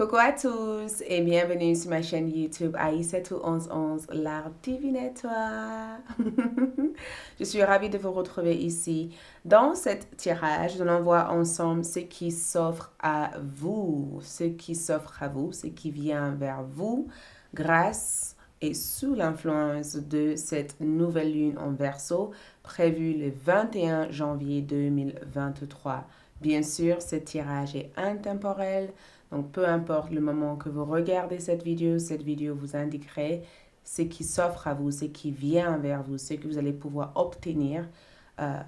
Coucou à tous et bienvenue sur ma chaîne YouTube Aïssatou1111, l'art divinatoire. Je suis ravie de vous retrouver ici. Dans cette tirage, nous allons voir ensemble ce qui s'offre à vous, ce qui s'offre à vous, ce qui vient vers vous grâce et sous l'influence de cette nouvelle lune en Verseau prévue le 21 janvier 2023. Bien sûr, ce tirage est intemporel. Donc, peu importe le moment que vous regardez cette vidéo vous indiquerait ce qui s'offre à vous, ce qui vient vers vous, ce que vous allez pouvoir obtenir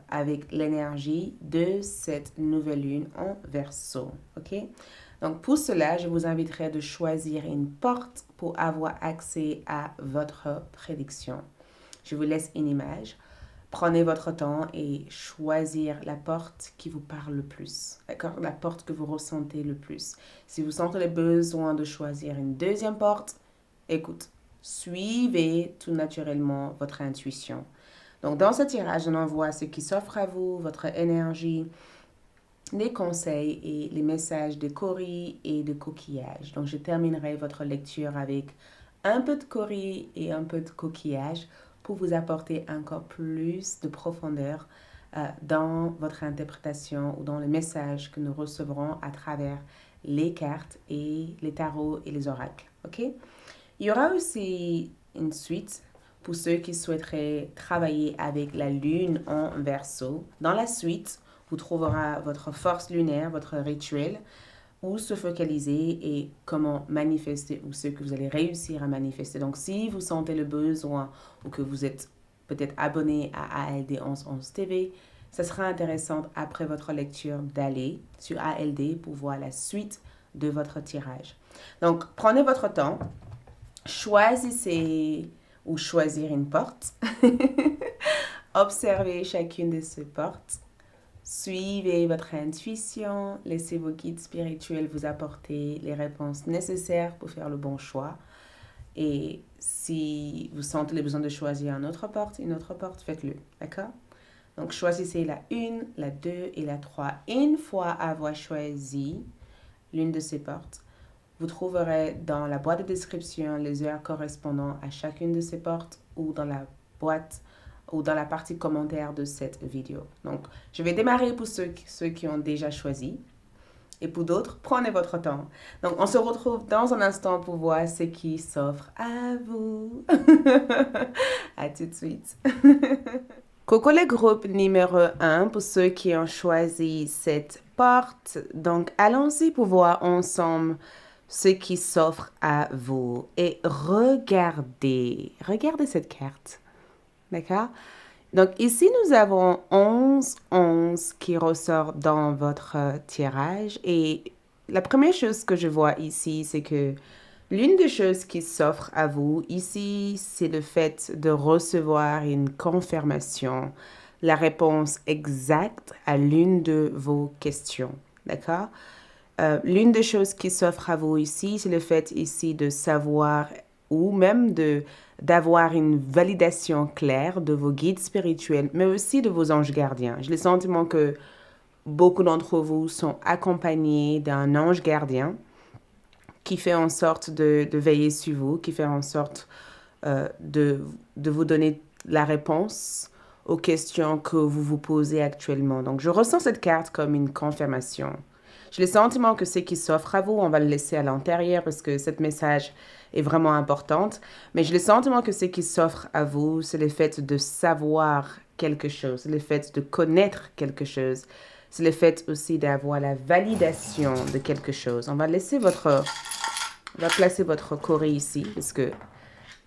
avec l'énergie de cette nouvelle lune en Verseau. OK? Donc, pour cela, je vous inviterai de choisir une porte pour avoir accès à votre prédiction. Je vous laisse une image. Prenez votre temps et choisir la porte qui vous parle le plus, d'accord? La porte que vous ressentez le plus. Si vous sentez le besoin de choisir une deuxième porte, écoute, suivez tout naturellement votre intuition. Donc, dans ce tirage, on envoie ce qui s'offre à vous, votre énergie, les conseils et les messages de Cori et de coquillage. Donc, je terminerai votre lecture avec un peu de Cori et un peu de coquillage pour vous apporter encore plus de profondeur dans votre interprétation ou dans le message que nous recevrons à travers les cartes et les tarots et les oracles. OK? Il y aura aussi une suite pour ceux qui souhaiteraient travailler avec la lune en Verseau. Dans la suite, vous trouverez votre force lunaire, votre rituel, où se focaliser et comment manifester ou ce que vous allez réussir à manifester. Donc, si vous sentez le besoin ou que vous êtes peut-être abonné à ALD 1111 TV, ça sera intéressant après votre lecture d'aller sur ALD pour voir la suite de votre tirage. Donc, prenez votre temps, choisissez ou choisir une porte, observez chacune de ces portes. Suivez votre intuition, laissez vos guides spirituels vous apporter les réponses nécessaires pour faire le bon choix. Et si vous sentez le besoin de choisir une autre porte, faites-le, d'accord? Donc, choisissez la 1, la 2 et la 3. Une fois avoir choisi l'une de ces portes, vous trouverez dans la boîte de description les heures correspondant à chacune de ces portes ou dans la boîte ou dans la partie commentaire de cette vidéo. Donc, je vais démarrer pour ceux qui ont déjà choisi. Et pour d'autres, prenez votre temps. Donc, on se retrouve dans un instant pour voir ce qui s'offre à vous. À tout de suite. Coucou le groupe numéro 1 pour ceux qui ont choisi cette porte. Donc, allons-y pour voir ensemble ce qui s'offre à vous. Et regardez cette carte. D'accord? Donc ici, nous avons 11 qui ressort dans votre tirage. Et la première chose que je vois ici, c'est que l'une des choses qui s'offre à vous ici, c'est le fait de recevoir une confirmation, la réponse exacte à l'une de vos questions. D'accord? L'une des choses qui s'offre à vous ici, c'est le fait ici de savoir ou même d'avoir une validation claire de vos guides spirituels, mais aussi de vos anges gardiens. J'ai le sentiment que beaucoup d'entre vous sont accompagnés d'un ange gardien qui fait en sorte de veiller sur vous, qui fait en sorte de vous donner la réponse aux questions que vous vous posez actuellement. Donc, je ressens cette carte comme une confirmation. J'ai le sentiment que ce qui s'offre à vous, on va le laisser à l'intérieur parce que ce message est vraiment important. Mais j'ai le sentiment que ce qui s'offre à vous, c'est le fait de savoir quelque chose, c'est le fait de connaître quelque chose, c'est le fait aussi d'avoir la validation de quelque chose. On va placer votre Cori ici parce que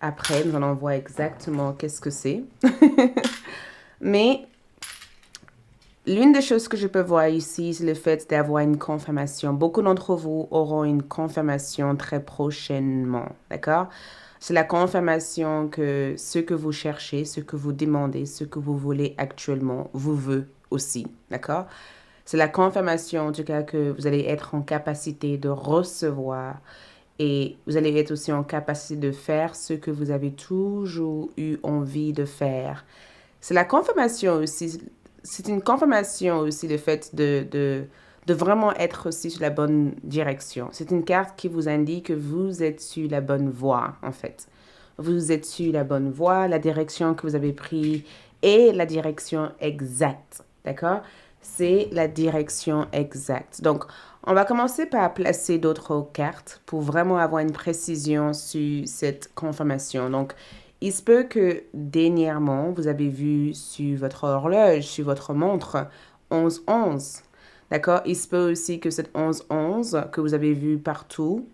après, nous allons voir exactement qu'est-ce que c'est. Mais l'une des choses que je peux voir ici, c'est le fait d'avoir une confirmation. Beaucoup d'entre vous auront une confirmation très prochainement, d'accord? C'est la confirmation que ce que vous cherchez, ce que vous demandez, ce que vous voulez actuellement, vous veut aussi, d'accord? C'est la confirmation, en tout cas, que vous allez être en capacité de recevoir et vous allez être aussi en capacité de faire ce que vous avez toujours eu envie de faire. C'est la confirmation aussi, c'est une confirmation aussi le fait de de vraiment être aussi sur la bonne direction. C'est une carte qui vous indique que vous êtes sur la bonne voie, en fait. Vous êtes sur la bonne voie, la direction que vous avez prise est la direction exacte, d'accord? C'est la direction exacte. Donc, on va commencer par placer d'autres cartes pour vraiment avoir une précision sur cette confirmation. Donc, il se peut que dernièrement, vous avez vu sur votre horloge, sur votre montre, 11-11. D'accord? Il se peut aussi que cette 11-11 que vous avez vu partout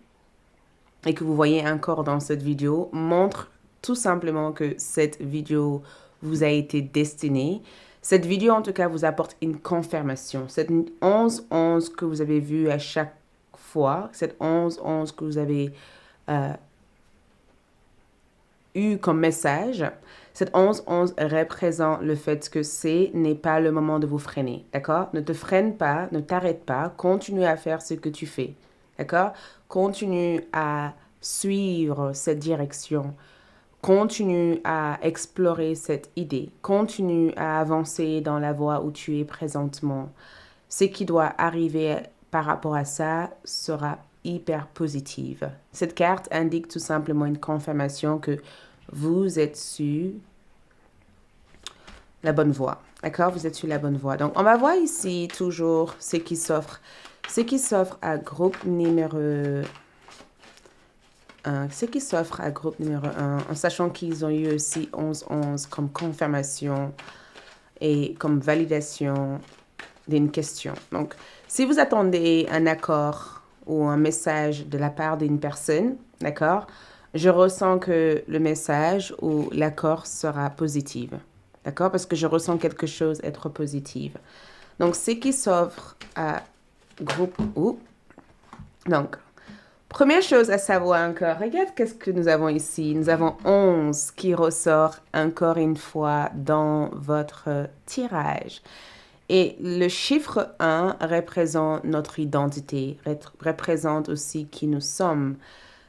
et que vous voyez encore dans cette vidéo montre tout simplement que cette vidéo vous a été destinée. Cette vidéo, en tout cas, vous apporte une confirmation. Cette 11-11 que vous avez vu à chaque fois, cette 11-11 que vous avez eu comme message, cette 11-11 représente le fait que ce n'est pas le moment de vous freiner, d'accord? Ne te freine pas, ne t'arrête pas, continue à faire ce que tu fais, d'accord? Continue à suivre cette direction, continue à explorer cette idée, continue à avancer dans la voie où tu es présentement. Ce qui doit arriver par rapport à ça sera hyper positive. Cette carte indique tout simplement une confirmation que vous êtes sur la bonne voie. D'accord? Vous êtes sur la bonne voie. Donc, on va voir ici toujours ce qui s'offre. Ce qui s'offre à groupe numéro 1. Ce qui s'offre à groupe numéro 1, en sachant qu'ils ont eu aussi 11-11 comme confirmation et comme validation d'une question. Donc, si vous attendez un accord ou un message de la part d'une personne, d'accord, je ressens que le message ou l'accord sera positif. D'accord? Parce que je ressens quelque chose être positif. Donc, ce qui s'offre à groupe ou. Donc, première chose à savoir encore, regarde qu'est-ce que nous avons ici. Nous avons 11 qui ressort encore une fois dans votre tirage. Et le chiffre 1 représente notre identité, représente aussi qui nous sommes.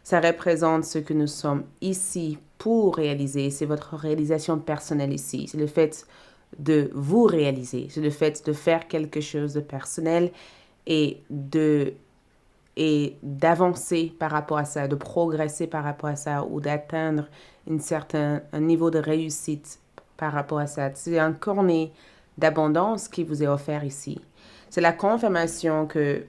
Ça représente ce que nous sommes ici pour réaliser. C'est votre réalisation personnelle ici. C'est le fait de vous réaliser. C'est le fait de faire quelque chose de personnel et d'avancer par rapport à ça, de progresser par rapport à ça ou d'atteindre un niveau de réussite par rapport à ça. C'est un cornet d'abondance qui vous est offert ici. C'est la confirmation que,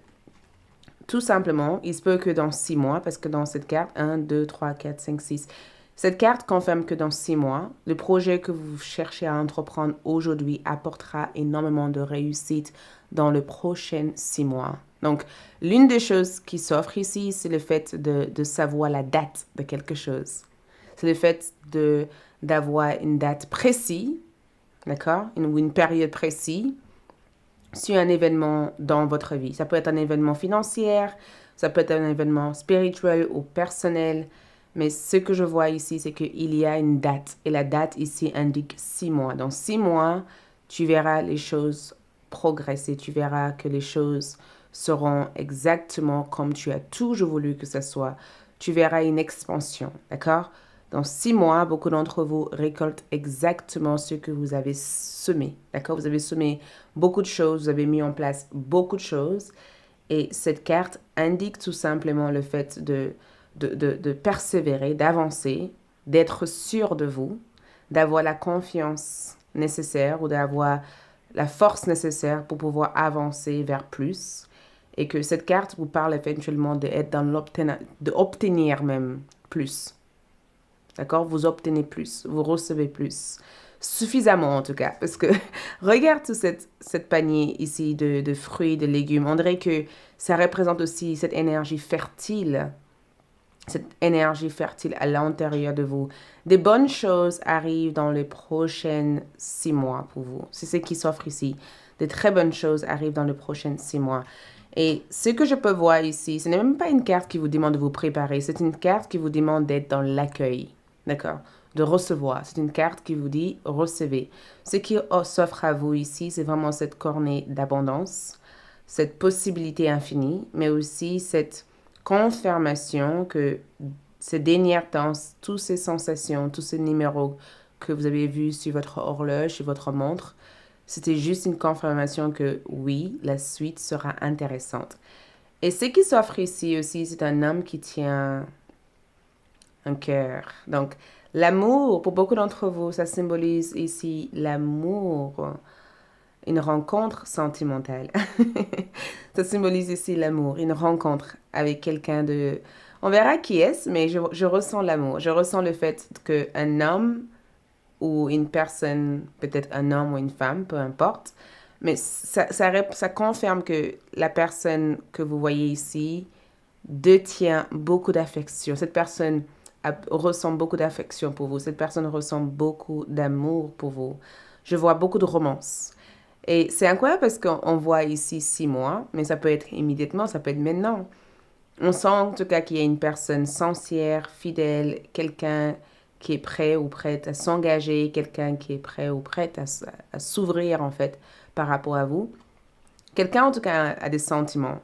tout simplement, il se peut que dans 6 mois, parce que dans cette carte, 1, 2, 3, 4, 5, 6, cette carte confirme que dans 6 mois, le projet que vous cherchez à entreprendre aujourd'hui apportera énormément de réussite dans les prochains 6 mois. Donc, l'une des choses qui s'offre ici, c'est le fait de savoir la date de quelque chose. C'est le fait d'avoir une date précise, d'accord, ou une période précise sur un événement dans votre vie. Ça peut être un événement financier, ça peut être un événement spirituel ou personnel, mais ce que je vois ici, c'est qu'il y a une date, et la date ici indique 6 mois. Dans 6 mois, tu verras les choses progresser, tu verras que les choses seront exactement comme tu as toujours voulu que ce soit. Tu verras une expansion, d'accord? Dans 6 mois, beaucoup d'entre vous récoltent exactement ce que vous avez semé. D'accord? Vous avez semé beaucoup de choses, vous avez mis en place beaucoup de choses. Et cette carte indique tout simplement le fait de persévérer, d'avancer, d'être sûr de vous, d'avoir la confiance nécessaire ou d'avoir la force nécessaire pour pouvoir avancer vers plus. Et que cette carte vous parle éventuellement d'obtenir même plus. D'accord? Vous obtenez plus, vous recevez plus. Suffisamment en tout cas, parce que regarde tout cette panier ici de fruits, de légumes. On dirait que ça représente aussi cette énergie fertile à l'intérieur de vous. Des bonnes choses arrivent dans les prochains 6 mois pour vous. C'est ce qui s'offre ici. Des très bonnes choses arrivent dans les prochains 6 mois. Et ce que je peux voir ici, ce n'est même pas une carte qui vous demande de vous préparer, c'est une carte qui vous demande d'être dans l'accueil. D'accord? De recevoir. C'est une carte qui vous dit recevez. Ce qui s'offre à vous ici, c'est vraiment cette cornée d'abondance, cette possibilité infinie, mais aussi cette confirmation que ces dernières temps, toutes ces sensations, tous ces numéros que vous avez vus sur votre horloge, sur votre montre, C'était juste une confirmation que oui, la suite sera intéressante. Et ce qui s'offre ici aussi, c'est un homme qui tient un cœur. Donc, l'amour, pour beaucoup d'entre vous, ça symbolise ici l'amour, une rencontre sentimentale. Ça symbolise ici l'amour, une rencontre avec quelqu'un de... On verra qui est-ce, mais je ressens l'amour. Je ressens le fait qu'un homme ou une personne, peut-être un homme ou une femme, peu importe, mais ça confirme que la personne que vous voyez ici détient beaucoup d'affection. Cette personne ressent beaucoup d'affection pour vous. Cette personne ressent beaucoup d'amour pour vous. Je vois beaucoup de romance. Et c'est incroyable parce qu'on voit ici 6 mois, mais ça peut être immédiatement, ça peut être maintenant. On sent en tout cas qu'il y a une personne sincère, fidèle, quelqu'un qui est prêt ou prête à s'engager, quelqu'un qui est prêt ou prête à s'ouvrir en fait par rapport à vous. Quelqu'un en tout cas a des sentiments.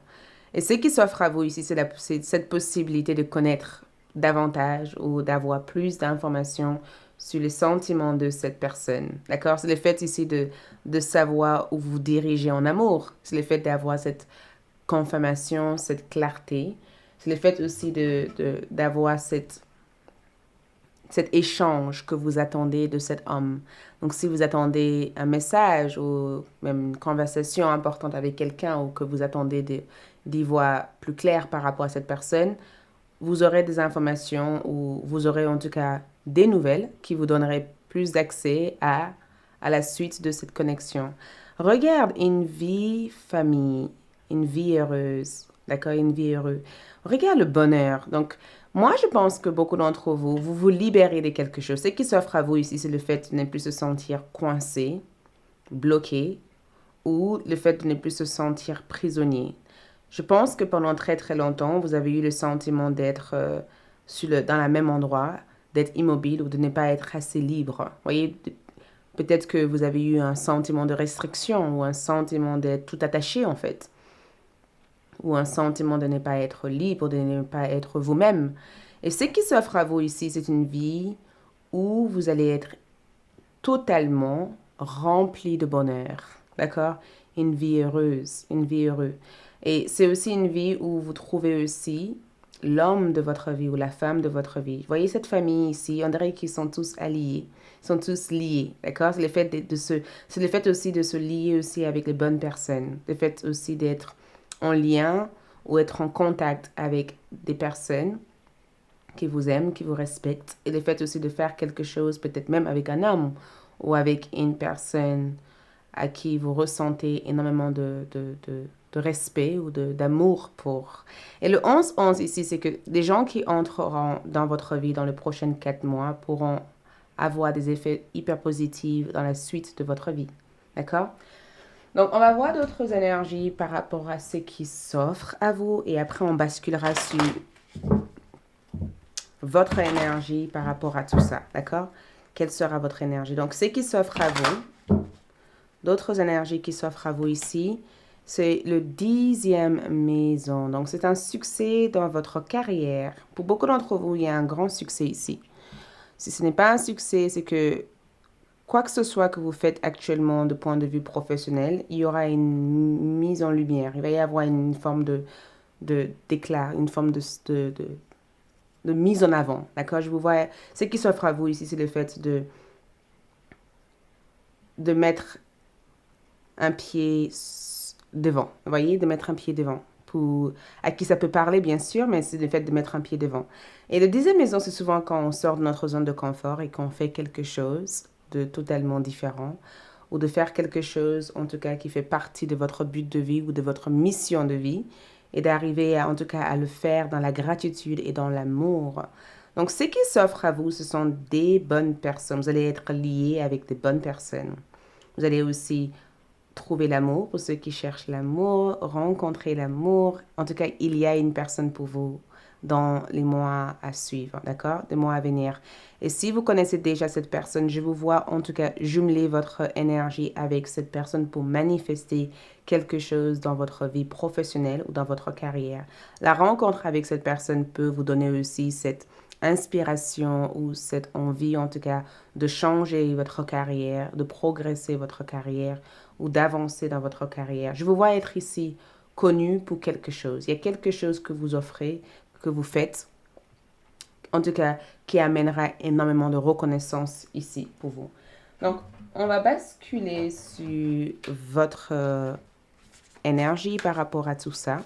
Et ce qui s'offre à vous ici, c'est cette possibilité de connaître davantage ou d'avoir plus d'informations sur les sentiments de cette personne. D'accord? C'est le fait ici de savoir où vous dirigez en amour. C'est le fait d'avoir cette confirmation, cette clarté. C'est le fait aussi d'avoir cet échange que vous attendez de cet homme. Donc, si vous attendez un message ou même une conversation importante avec quelqu'un ou que vous attendez d'y voir plus clair par rapport à cette personne, vous aurez des informations ou vous aurez en tout cas des nouvelles qui vous donneraient plus d'accès à la suite de cette connexion. Regarde une vie famille, une vie heureuse, d'accord, une vie heureuse. Regarde le bonheur. Donc, moi, je pense que beaucoup d'entre vous, vous vous libérez de quelque chose. Ce qui s'offre à vous ici, c'est le fait de ne plus se sentir coincé, bloqué, ou le fait de ne plus se sentir prisonnier. Je pense que pendant très très longtemps, vous avez eu le sentiment d'être dans le même endroit, d'être immobile ou de ne pas être assez libre. Vous voyez, peut-être que vous avez eu un sentiment de restriction ou un sentiment d'être tout attaché en fait, ou un sentiment de ne pas être libre, de ne pas être vous-même. Et ce qui s'offre à vous ici, c'est une vie où vous allez être totalement rempli de bonheur. D'accord? Une vie heureuse, une vie heureuse. Et c'est aussi une vie où vous trouvez aussi l'homme de votre vie ou la femme de votre vie. Vous voyez cette famille ici, on dirait qu'ils sont tous alliés, ils sont tous liés, d'accord? C'est le fait c'est le fait aussi de se lier aussi avec les bonnes personnes, le fait aussi d'être en lien ou être en contact avec des personnes qui vous aiment, qui vous respectent, et le fait aussi de faire quelque chose, peut-être même avec un homme ou avec une personne à qui vous ressentez énormément de respect ou d'amour pour. Et le 11-11 ici, c'est que des gens qui entreront dans votre vie dans les prochains 4 mois pourront avoir des effets hyper positifs dans la suite de votre vie. D'accord? Donc, on va voir d'autres énergies par rapport à ce qui s'offre à vous et après, on basculera sur votre énergie par rapport à tout ça. D'accord? Quelle sera votre énergie? Donc, ce qui s'offre à vous, d'autres énergies qui s'offrent à vous ici, c'est le 10e maison. Donc, c'est un succès dans votre carrière. Pour beaucoup d'entre vous, il y a un grand succès ici. Si ce n'est pas un succès, c'est que quoi que ce soit que vous faites actuellement de point de vue professionnel, il y aura une mise en lumière. Il va y avoir une forme d'éclat, une forme de mise en avant. D'accord? Je vous vois. Ce qui s'offre à vous ici, c'est le fait de mettre un pied devant. Vous voyez, de mettre un pied devant. À qui ça peut parler, bien sûr, mais c'est le fait de mettre un pied devant. Et le 10e maison, c'est souvent quand on sort de notre zone de confort et qu'on fait quelque chose de totalement différent ou de faire quelque chose, en tout cas, qui fait partie de votre but de vie ou de votre mission de vie et d'arriver, en tout cas, à le faire dans la gratitude et dans l'amour. Donc, ce qui s'offre à vous, ce sont des bonnes personnes. Vous allez être lié avec des bonnes personnes. Vous allez aussi trouver l'amour pour ceux qui cherchent l'amour, rencontrer l'amour. En tout cas, il y a une personne pour vous dans les mois à suivre, d'accord? Les mois à venir. Et si vous connaissez déjà cette personne, je vous vois en tout cas jumeler votre énergie avec cette personne pour manifester quelque chose dans votre vie professionnelle ou dans votre carrière. La rencontre avec cette personne peut vous donner aussi cette inspiration ou cette envie, en tout cas, de changer votre carrière, de progresser votre carrière ou d'avancer dans votre carrière. Je vous vois être ici connu pour quelque chose. Il y a quelque chose que vous offrez, que vous faites, en tout cas, qui amènera énormément de reconnaissance ici pour vous. Donc, on va basculer sur votre énergie par rapport à tout ça.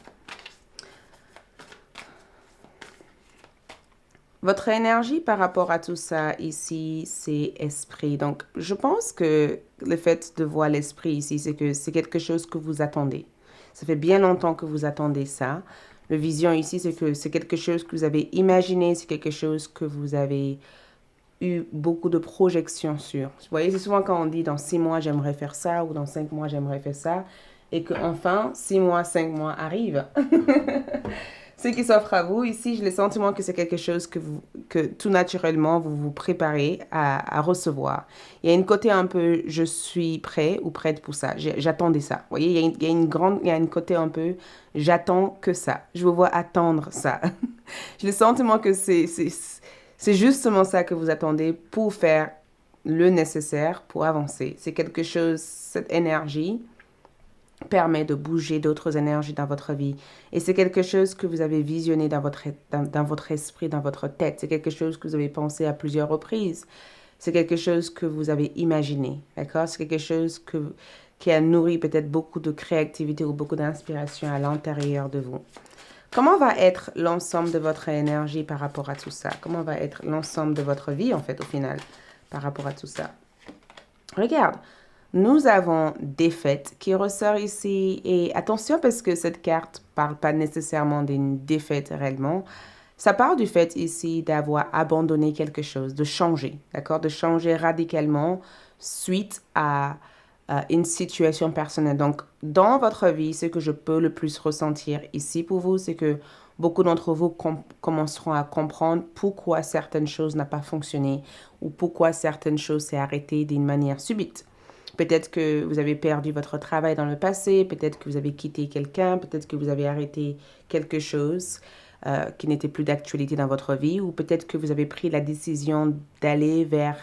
Votre énergie par rapport à tout ça ici, c'est esprit. Donc, je pense que le fait de voir l'esprit ici, c'est que c'est quelque chose que vous attendez. Ça fait bien longtemps que vous attendez ça. Le vision ici, c'est que c'est quelque chose que vous avez imaginé, c'est quelque chose que vous avez eu beaucoup de projections sur. Vous voyez, c'est souvent quand on dit dans 6 mois, j'aimerais faire ça, ou dans 5 mois, j'aimerais faire ça, et qu'enfin, 6 mois, 5 mois arrivent. Ce qui s'offre à vous, ici, j'ai le sentiment que c'est quelque chose que tout naturellement, vous vous préparez à recevoir. Il y a une côté un peu, je suis prêt ou prête pour ça. J'attendais ça. Vous voyez, il y a une côté un peu, j'attends que ça. Je vous vois attendre ça. J'ai le sentiment que c'est justement ça que vous attendez pour faire le nécessaire pour avancer. C'est quelque chose, cette énergie permet de bouger d'autres énergies dans votre vie. Et c'est quelque chose que vous avez visionné dans votre esprit, dans votre tête. C'est quelque chose que vous avez pensé à plusieurs reprises. C'est quelque chose que vous avez imaginé, d'accord? C'est quelque chose qui a nourri peut-être beaucoup de créativité ou beaucoup d'inspiration à l'intérieur de vous. Comment va être l'ensemble de votre énergie par rapport à tout ça? Comment va être l'ensemble de votre vie, en fait, au final, par rapport à tout ça? Regarde, nous avons défaite qui ressort ici. Et attention, parce que cette carte ne parle pas nécessairement d'une défaite réellement. Ça part du fait ici d'avoir abandonné quelque chose, de changer, d'accord? De changer radicalement suite à une situation personnelle. Donc, dans votre vie, ce que je peux le plus ressentir ici pour vous, c'est que beaucoup d'entre vous commenceront à comprendre pourquoi certaines choses n'ont pas fonctionné ou pourquoi certaines choses s'est arrêtées d'une manière subite. Peut-être que vous avez perdu votre travail dans le passé, peut-être que vous avez quitté quelqu'un, peut-être que vous avez arrêté quelque chose qui n'était plus d'actualité dans votre vie, ou peut-être que vous avez pris la décision d'aller vers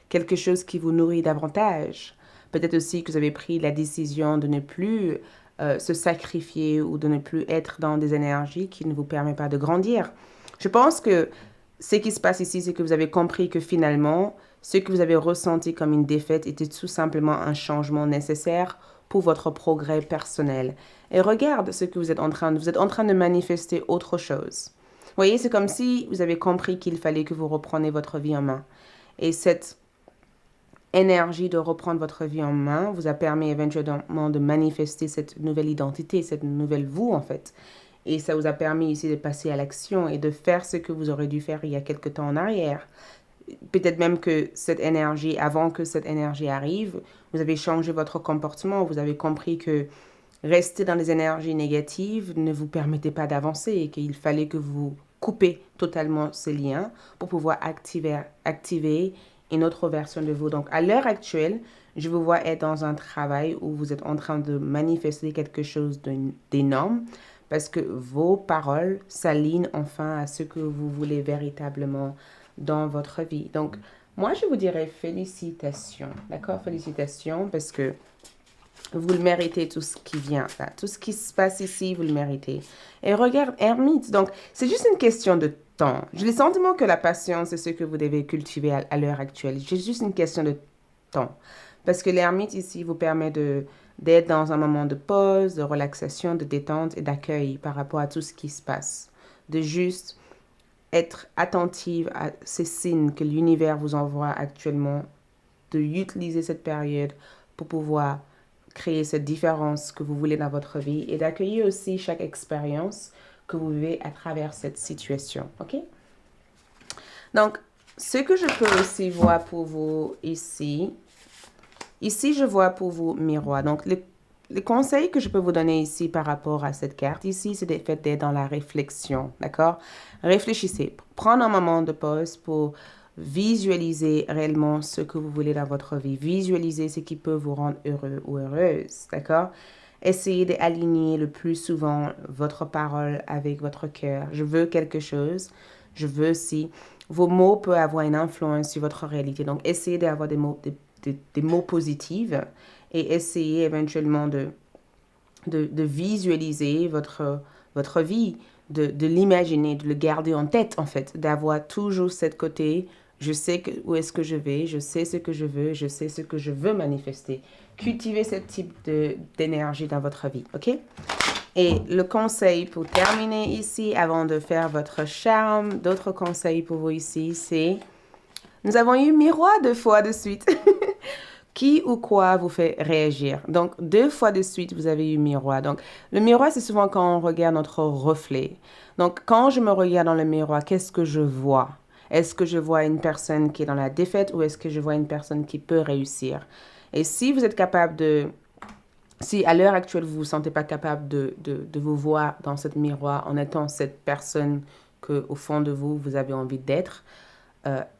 quelque chose qui vous nourrit davantage. Peut-être aussi que vous avez pris la décision de ne plus se sacrifier ou de ne plus être dans des énergies qui ne vous permettent pas de grandir. Je pense que ce qui se passe ici, c'est que vous avez compris que finalement, ce que vous avez ressenti comme une défaite était tout simplement un changement nécessaire pour votre progrès personnel. Et regarde ce que vous êtes en train de manifester autre chose. Vous voyez, c'est comme si vous avez compris qu'il fallait que vous repreniez votre vie en main. Et cette énergie de reprendre votre vie en main vous a permis éventuellement de manifester cette nouvelle identité, cette nouvelle vous en fait. Et ça vous a permis ici de passer à l'action et de faire ce que vous aurez dû faire il y a quelque temps en arrière. Peut-être même que cette énergie, avant que cette énergie arrive, vous avez changé votre comportement, vous avez compris que rester dans les énergies négatives ne vous permettait pas d'avancer et qu'il fallait que vous coupez totalement ces liens pour pouvoir activer une autre version de vous. Donc, à l'heure actuelle, je vous vois être dans un travail où vous êtes en train de manifester quelque chose d'énorme parce que vos paroles s'alignent enfin à ce que vous voulez véritablement dans votre vie. Donc, moi, je vous dirais félicitations, d'accord? Félicitations parce que vous le méritez, tout ce qui vient, là. Tout ce qui se passe ici, vous le méritez. Et regarde, Hermite, donc, c'est juste une question de temps. J'ai le sentiment que la patience est ce que vous devez cultiver à l'heure actuelle. C'est juste une question de temps. Parce que l'ermite ici vous permet d'être dans un moment de pause, de relaxation, de détente et d'accueil par rapport à tout ce qui se passe. De juste être attentive à ces signes que l'univers vous envoie actuellement, de utiliser cette période pour pouvoir créer cette différence que vous voulez dans votre vie et d'accueillir aussi chaque expérience que vous vivez à travers cette situation. OK? Donc, ce que je peux aussi voir pour vous ici, je vois pour vous miroir. Donc, les conseils que je peux vous donner ici par rapport à cette carte ici, c'est d'être dans la réflexion, d'accord? Réfléchissez. Prendre un moment de pause pour visualiser réellement ce que vous voulez dans votre vie. Visualiser ce qui peut vous rendre heureux ou heureuse, d'accord? Essayez d'aligner le plus souvent votre parole avec votre cœur. Je veux quelque chose. je veux si. Vos mots peuvent avoir une influence sur votre réalité. Donc, essayez d'avoir des mots positifs et essayez éventuellement de visualiser votre vie, de l'imaginer, de le garder en tête, en fait, d'avoir toujours cette côté, je sais où est-ce que je vais, je sais ce que je veux, je sais ce que je veux manifester. Cultivez ce type d'énergie dans votre vie, ok? Et le conseil pour terminer ici, avant de faire votre charme, d'autres conseils pour vous ici, c'est, nous avons eu miroir 2 fois de suite. Qui ou quoi vous fait réagir? Donc, 2 fois de suite, vous avez eu miroir. Donc, le miroir, c'est souvent quand on regarde notre reflet. Donc, quand je me regarde dans le miroir, qu'est-ce que je vois? Est-ce que je vois une personne qui est dans la défaite ou est-ce que je vois une personne qui peut réussir? Et si vous êtes capable si à l'heure actuelle, vous ne vous sentez pas capable de vous voir dans ce miroir en étant cette personne qu'au fond de vous, vous avez envie d'être,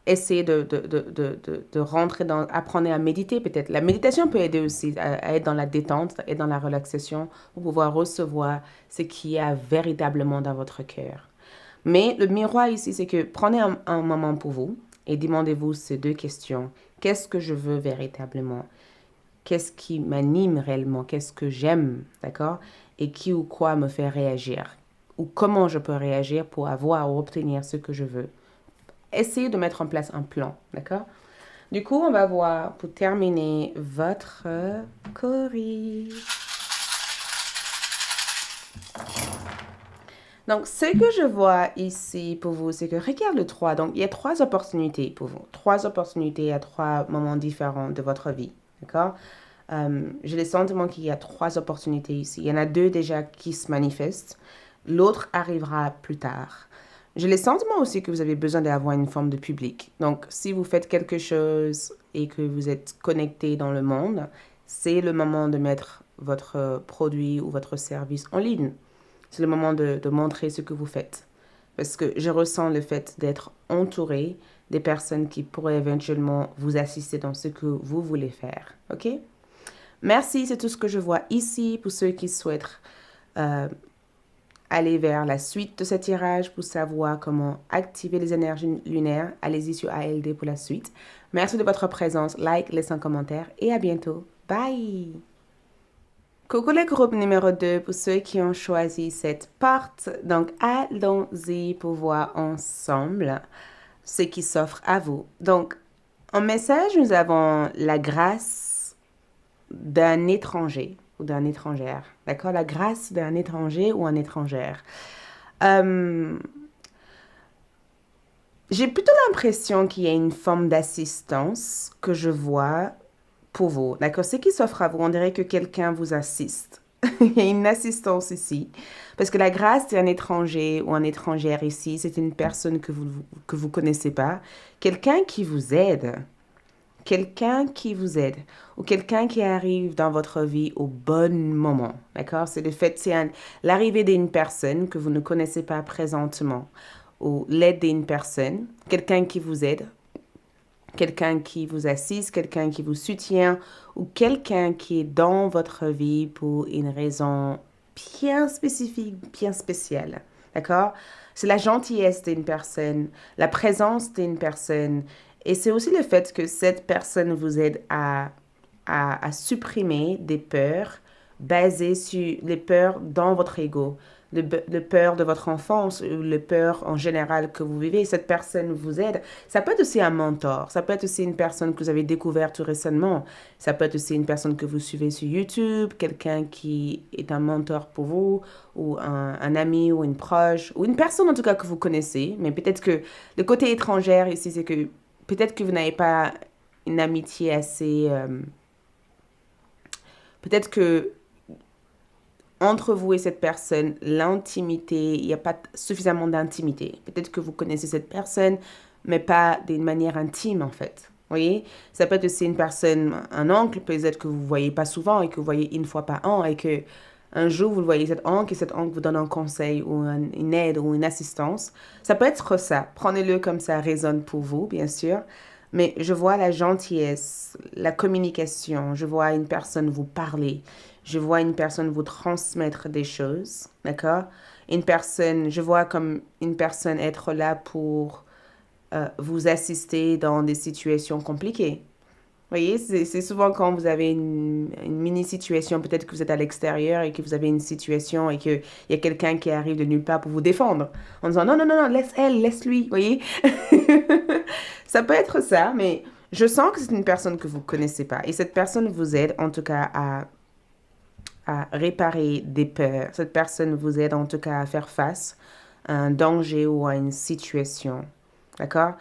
essayez de rentrer dans, apprenez à méditer peut-être. La méditation peut aider aussi à être dans la détente et dans la relaxation pour pouvoir recevoir ce qu'il y a véritablement dans votre cœur. Mais le miroir ici, c'est que prenez un moment pour vous et demandez-vous ces 2 questions. Qu'est-ce que je veux véritablement? Qu'est-ce qui m'anime réellement? Qu'est-ce que j'aime? D'accord? Et qui ou quoi me fait réagir? Ou comment je peux réagir pour avoir ou obtenir ce que je veux? Essayez de mettre en place un plan, d'accord? Du coup, on va voir, pour terminer, votre Cori. Donc, ce que je vois ici pour vous, c'est que regarde le 3. Donc, il y a 3 opportunités pour vous. 3 opportunités à 3 moments différents de votre vie, d'accord? J'ai le sentiment qu'il y a 3 opportunités ici. Il y en a 2 déjà qui se manifestent. L'autre arrivera plus tard. J'ai le sentiment aussi que vous avez besoin d'avoir une forme de public. Donc, si vous faites quelque chose et que vous êtes connecté dans le monde, c'est le moment de mettre votre produit ou votre service en ligne. C'est le moment de montrer ce que vous faites. Parce que je ressens le fait d'être entouré des personnes qui pourraient éventuellement vous assister dans ce que vous voulez faire. OK? Merci, c'est tout ce que je vois ici pour ceux qui souhaitent aller vers la suite de ce tirage pour savoir comment activer les énergies lunaires. Allez-y sur ALD pour la suite. Merci de votre présence. Like, laissez un commentaire et à bientôt. Bye! Coucou le groupe numéro 2 pour ceux qui ont choisi cette porte. Donc, allons-y pour voir ensemble ce qui s'offre à vous. Donc, en message, nous avons la grâce d'un étranger ou d'une étrangère. D'accord? La grâce d'un étranger ou une étrangère. J'ai plutôt l'impression qu'il y a une forme d'assistance que je vois pour vous. D'accord? Ce qui s'offre à vous, on dirait que quelqu'un vous assiste. Il y a une assistance ici. Parce que la grâce d'un étranger ou une étrangère ici, c'est une personne que vous connaissez pas. Quelqu'un qui vous aide. Quelqu'un qui vous aide ou quelqu'un qui arrive dans votre vie au bon moment, d'accord? C'est le fait, c'est l'arrivée d'une personne que vous ne connaissez pas présentement ou l'aide d'une personne, quelqu'un qui vous aide, quelqu'un qui vous assiste, quelqu'un qui vous soutient ou quelqu'un qui est dans votre vie pour une raison bien spécifique, bien spéciale, d'accord? C'est la gentillesse d'une personne, la présence d'une personne. Et c'est aussi le fait que cette personne vous aide à supprimer des peurs basées sur les peurs dans votre ego, les peurs de votre enfance ou les peurs en général que vous vivez. Cette personne vous aide. Ça peut être aussi un mentor, ça peut être aussi une personne que vous avez découverte tout récemment, ça peut être aussi une personne que vous suivez sur YouTube, quelqu'un qui est un mentor pour vous, ou un ami ou une proche, ou une personne en tout cas que vous connaissez. Mais peut-être que le côté étrangère ici, c'est que peut-être que vous n'avez pas une amitié assez... peut-être que entre vous et cette personne, l'intimité, il n'y a pas suffisamment d'intimité. Peut-être que vous connaissez cette personne, mais pas d'une manière intime, en fait. Vous voyez? Ça peut être aussi une personne, un oncle, peut-être que vous ne voyez pas souvent et que vous voyez une fois par an et que un jour, vous le voyez cet oncle et cet oncle vous donne un conseil ou une aide ou une assistance. Ça peut être ça. Prenez-le comme ça résonne pour vous, bien sûr. Mais je vois la gentillesse, la communication. Je vois une personne vous parler. Je vois une personne vous transmettre des choses, d'accord? je vois comme une personne être là pour vous assister dans des situations compliquées. Vous voyez, c'est souvent quand vous avez une mini-situation, peut-être que vous êtes à l'extérieur et que vous avez une situation et qu'il y a quelqu'un qui arrive de nulle part pour vous défendre. En disant non, non, non, non, laisse elle, laisse-lui, vous voyez. Ça peut être ça, mais je sens que c'est une personne que vous ne connaissez pas. Et cette personne vous aide en tout cas à réparer des peurs. Cette personne vous aide en tout cas à faire face à un danger ou à une situation. D'accord?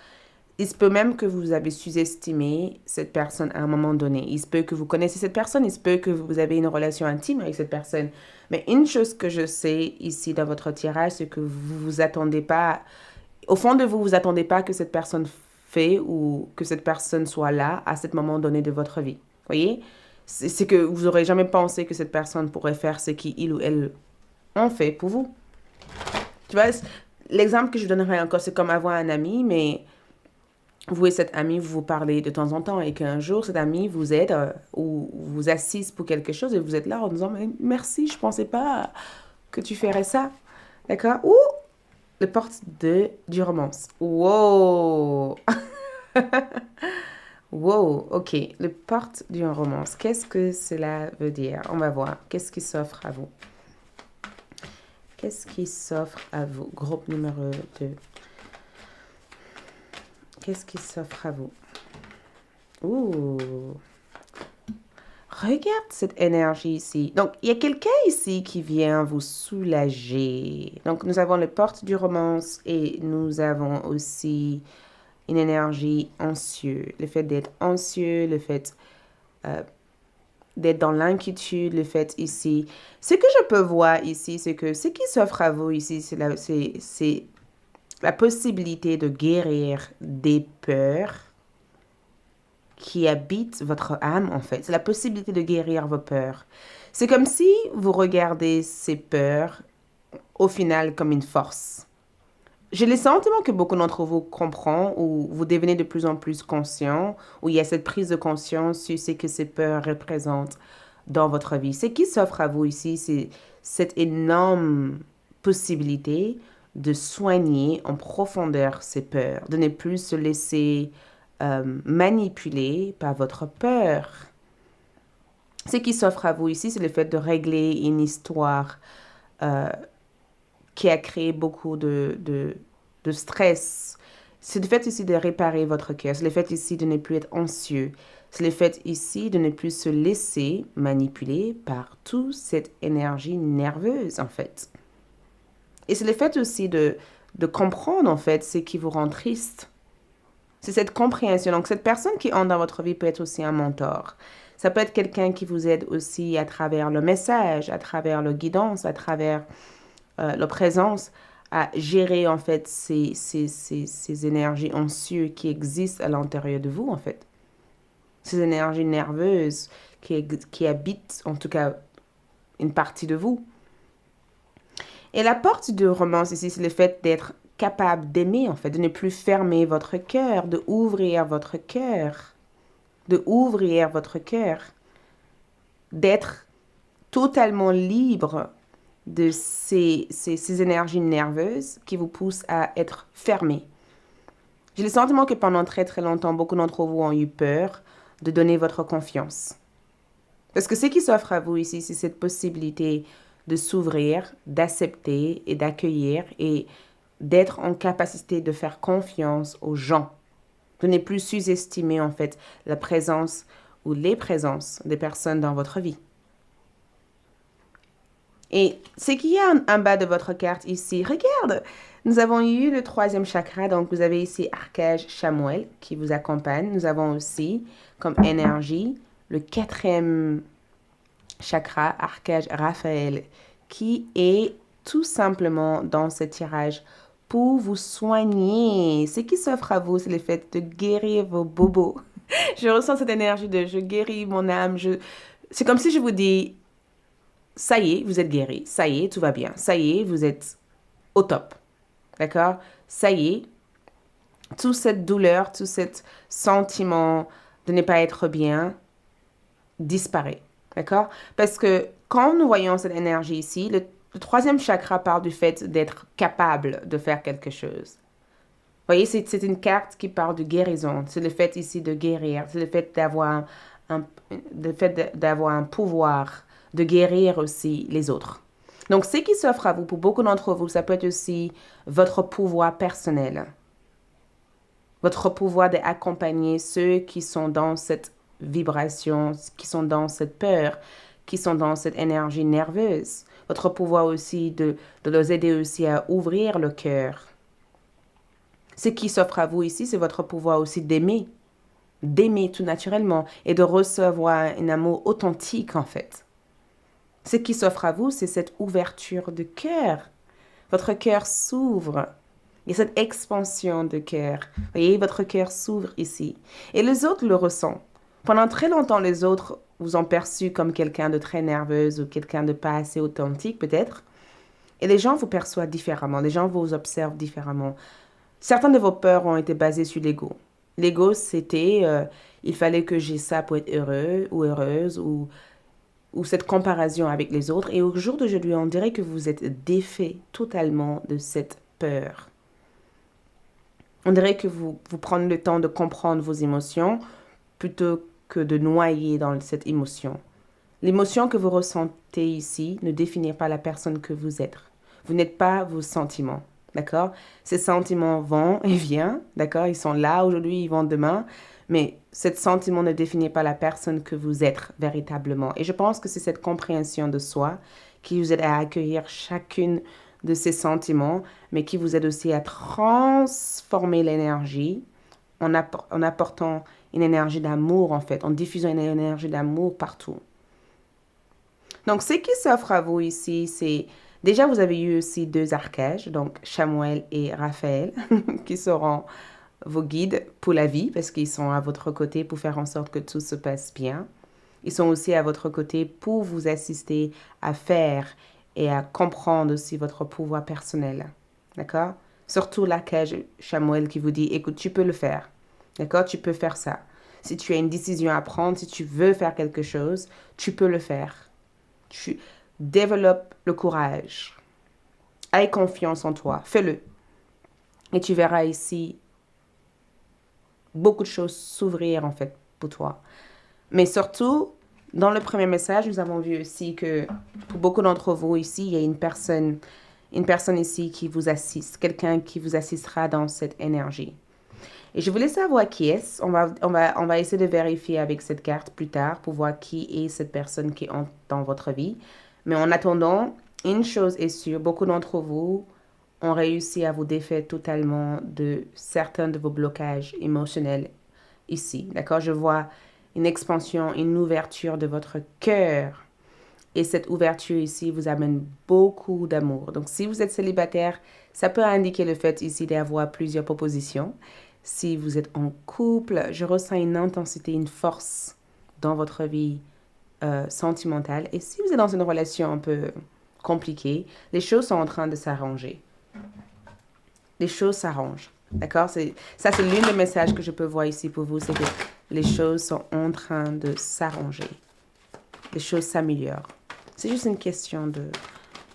Il se peut même que vous avez sous-estimé cette personne à un moment donné. Il se peut que vous connaissez cette personne, il se peut que vous avez une relation intime avec cette personne. Mais une chose que je sais ici dans votre tirage, c'est que vous vous attendez pas, au fond de vous, vous attendez pas que cette personne fait ou que cette personne soit là à ce moment donné de votre vie. Vous voyez? C'est que vous n'aurez jamais pensé que cette personne pourrait faire ce qu'il ou elle ont fait pour vous. Tu vois, l'exemple que je donnerais encore, c'est comme avoir un ami, mais vous et cet ami, vous vous parlez de temps en temps et qu'un jour, cet ami vous aide ou vous assiste pour quelque chose et vous êtes là en disant, mais merci, je pensais pas que tu ferais ça. D'accord? Ou le porte du romance. Wow! Wow, ok. Le porte du romance. Qu'est-ce que cela veut dire? On va voir. Qu'est-ce qui s'offre à vous? Qu'est-ce qui s'offre à vous? Groupe numéro 2. Qu'est-ce qui s'offre à vous? Ouh! Regarde cette énergie ici. Donc, il y a quelqu'un ici qui vient vous soulager. Donc, nous avons le porte du romance et nous avons aussi une énergie anxieuse. Le fait d'être anxieux, le fait d'être dans l'inquiétude, le fait ici. Ce que je peux voir ici, c'est que ce qui s'offre à vous ici, c'est la possibilité de guérir des peurs qui habitent votre âme, en fait. C'est la possibilité de guérir vos peurs. C'est comme si vous regardez ces peurs, au final, comme une force. J'ai le sentiment que beaucoup d'entre vous comprennent ou vous devenez de plus en plus conscient, ou il y a cette prise de conscience sur ce que ces peurs représentent dans votre vie. Ce qui s'offre à vous ici, c'est cette énorme possibilité de soigner en profondeur ces peurs, de ne plus se laisser manipuler par votre peur. Ce qui s'offre à vous ici, c'est le fait de régler une histoire qui a créé beaucoup de stress. C'est le fait ici de réparer votre cœur. C'est le fait ici de ne plus être anxieux. C'est le fait ici de ne plus se laisser manipuler par toute cette énergie nerveuse, en fait. Et c'est le fait aussi de comprendre, en fait, ce qui vous rend triste. C'est cette compréhension. Donc, cette personne qui entre dans votre vie peut être aussi un mentor. Ça peut être quelqu'un qui vous aide aussi à travers le message, à travers le guidance, à travers la présence, à gérer en fait ces énergies anxieuses qui existent à l'intérieur de vous en fait. Ces énergies nerveuses qui habitent en tout cas une partie de vous. Et la porte de romance ici, c'est le fait d'être capable d'aimer en fait, de ne plus fermer votre cœur, de ouvrir votre cœur, d'être totalement libre de ces énergies nerveuses qui vous poussent à être fermé. J'ai le sentiment que pendant très très longtemps, beaucoup d'entre vous ont eu peur de donner votre confiance. Parce que ce qui s'offre à vous ici, c'est cette possibilité de s'ouvrir, d'accepter et d'accueillir et d'être en capacité de faire confiance aux gens. De ne plus sous-estimer en fait la présence ou les présences des personnes dans votre vie. Et ce qu'il y a en bas de votre carte ici, regarde, nous avons eu le 3e chakra, donc vous avez ici Archange Chamuel qui vous accompagne. Nous avons aussi comme énergie le 4e chakra, Archange Raphaël, qui est tout simplement dans ce tirage pour vous soigner. Ce qui s'offre à vous, c'est le fait de guérir vos bobos. Je ressens cette énergie de je guéris mon âme. C'est comme si je vous dis, ça y est, vous êtes guéri. Ça y est, tout va bien. Ça y est, vous êtes au top. D'accord? Ça y est, toute cette douleur, tout cet sentiment de ne pas être bien disparaît. D'accord? Parce que quand nous voyons cette énergie ici, le troisième chakra parle du fait d'être capable de faire quelque chose. Vous voyez, c'est une carte qui parle de guérison. C'est le fait ici de guérir. C'est le fait d'avoir un pouvoir de guérir aussi les autres. Donc, ce qui s'offre à vous, pour beaucoup d'entre vous, ça peut être aussi votre pouvoir personnel. Votre pouvoir d'accompagner ceux qui sont dans cette vibration, qui sont dans cette peur, qui sont dans cette énergie nerveuse. Votre pouvoir aussi de les aider aussi à ouvrir le cœur. Ce qui s'offre à vous ici, c'est votre pouvoir aussi d'aimer tout naturellement et de recevoir un amour authentique en fait. Ce qui s'offre à vous, c'est cette ouverture de cœur. Votre cœur s'ouvre. Il y a cette expansion de cœur. Vous voyez, votre cœur s'ouvre ici. Et les autres le ressentent. Pendant très longtemps, les autres vous ont perçu comme quelqu'un de très nerveuse ou quelqu'un de pas assez authentique peut-être. Et les gens vous perçoivent différemment. Les gens vous observent différemment. Certaines de vos peurs ont été basées sur l'ego. L'ego, c'était il fallait que j'ai ça pour être heureux ou heureuse ou cette comparaison avec les autres. Et au jour d'aujourd'hui, on dirait que vous êtes défait totalement de cette peur. On dirait que vous prenez le temps de comprendre vos émotions plutôt que de noyer dans cette émotion. L'émotion que vous ressentez ici ne définit pas la personne que vous êtes. Vous n'êtes pas vos sentiments. D'accord? Ces sentiments vont et viennent, d'accord? Ils sont là aujourd'hui, ils vont demain, mais ce sentiment ne définit pas la personne que vous êtes véritablement. Et je pense que c'est cette compréhension de soi qui vous aide à accueillir chacune de ces sentiments, mais qui vous aide aussi à transformer l'énergie en apportant une énergie d'amour, en fait, en diffusant une énergie d'amour partout. Donc, ce qui s'offre à vous ici, c'est... Déjà, vous avez eu aussi deux archanges, donc Chamuel et Raphaël, qui seront vos guides pour la vie, parce qu'ils sont à votre côté pour faire en sorte que tout se passe bien. Ils sont aussi à votre côté pour vous assister à faire et à comprendre aussi votre pouvoir personnel. D'accord? Surtout l'archange Chamuel qui vous dit, écoute, tu peux le faire. D'accord? Tu peux faire ça. Si tu as une décision à prendre, si tu veux faire quelque chose, tu peux le faire. Tu développes le courage. Aie confiance en toi. Fais-le. Et tu verras ici beaucoup de choses s'ouvrir en fait pour toi. Mais surtout, dans le premier message, nous avons vu aussi que pour beaucoup d'entre vous ici, il y a une personne ici qui vous assiste, quelqu'un qui vous assistera dans cette énergie. Et je voulais savoir qui est-ce. On va essayer de vérifier avec cette carte plus tard pour voir qui est cette personne qui entre dans votre vie. Mais en attendant, une chose est sûre, beaucoup d'entre vous ont réussi à vous défaire totalement de certains de vos blocages émotionnels ici. D'accord? Je vois une expansion, une ouverture de votre cœur. Et cette ouverture ici vous amène beaucoup d'amour. Donc, si vous êtes célibataire, ça peut indiquer le fait ici d'avoir plusieurs propositions. Si vous êtes en couple, je ressens une intensité, une force dans votre vie sentimentale. Et si vous êtes dans une relation un peu compliquée, les choses sont en train de s'arranger. Les choses s'arrangent. D'accord? Ça, c'est l'une des messages que je peux voir ici pour vous, c'est que les choses sont en train de s'arranger. Les choses s'améliorent. C'est juste une question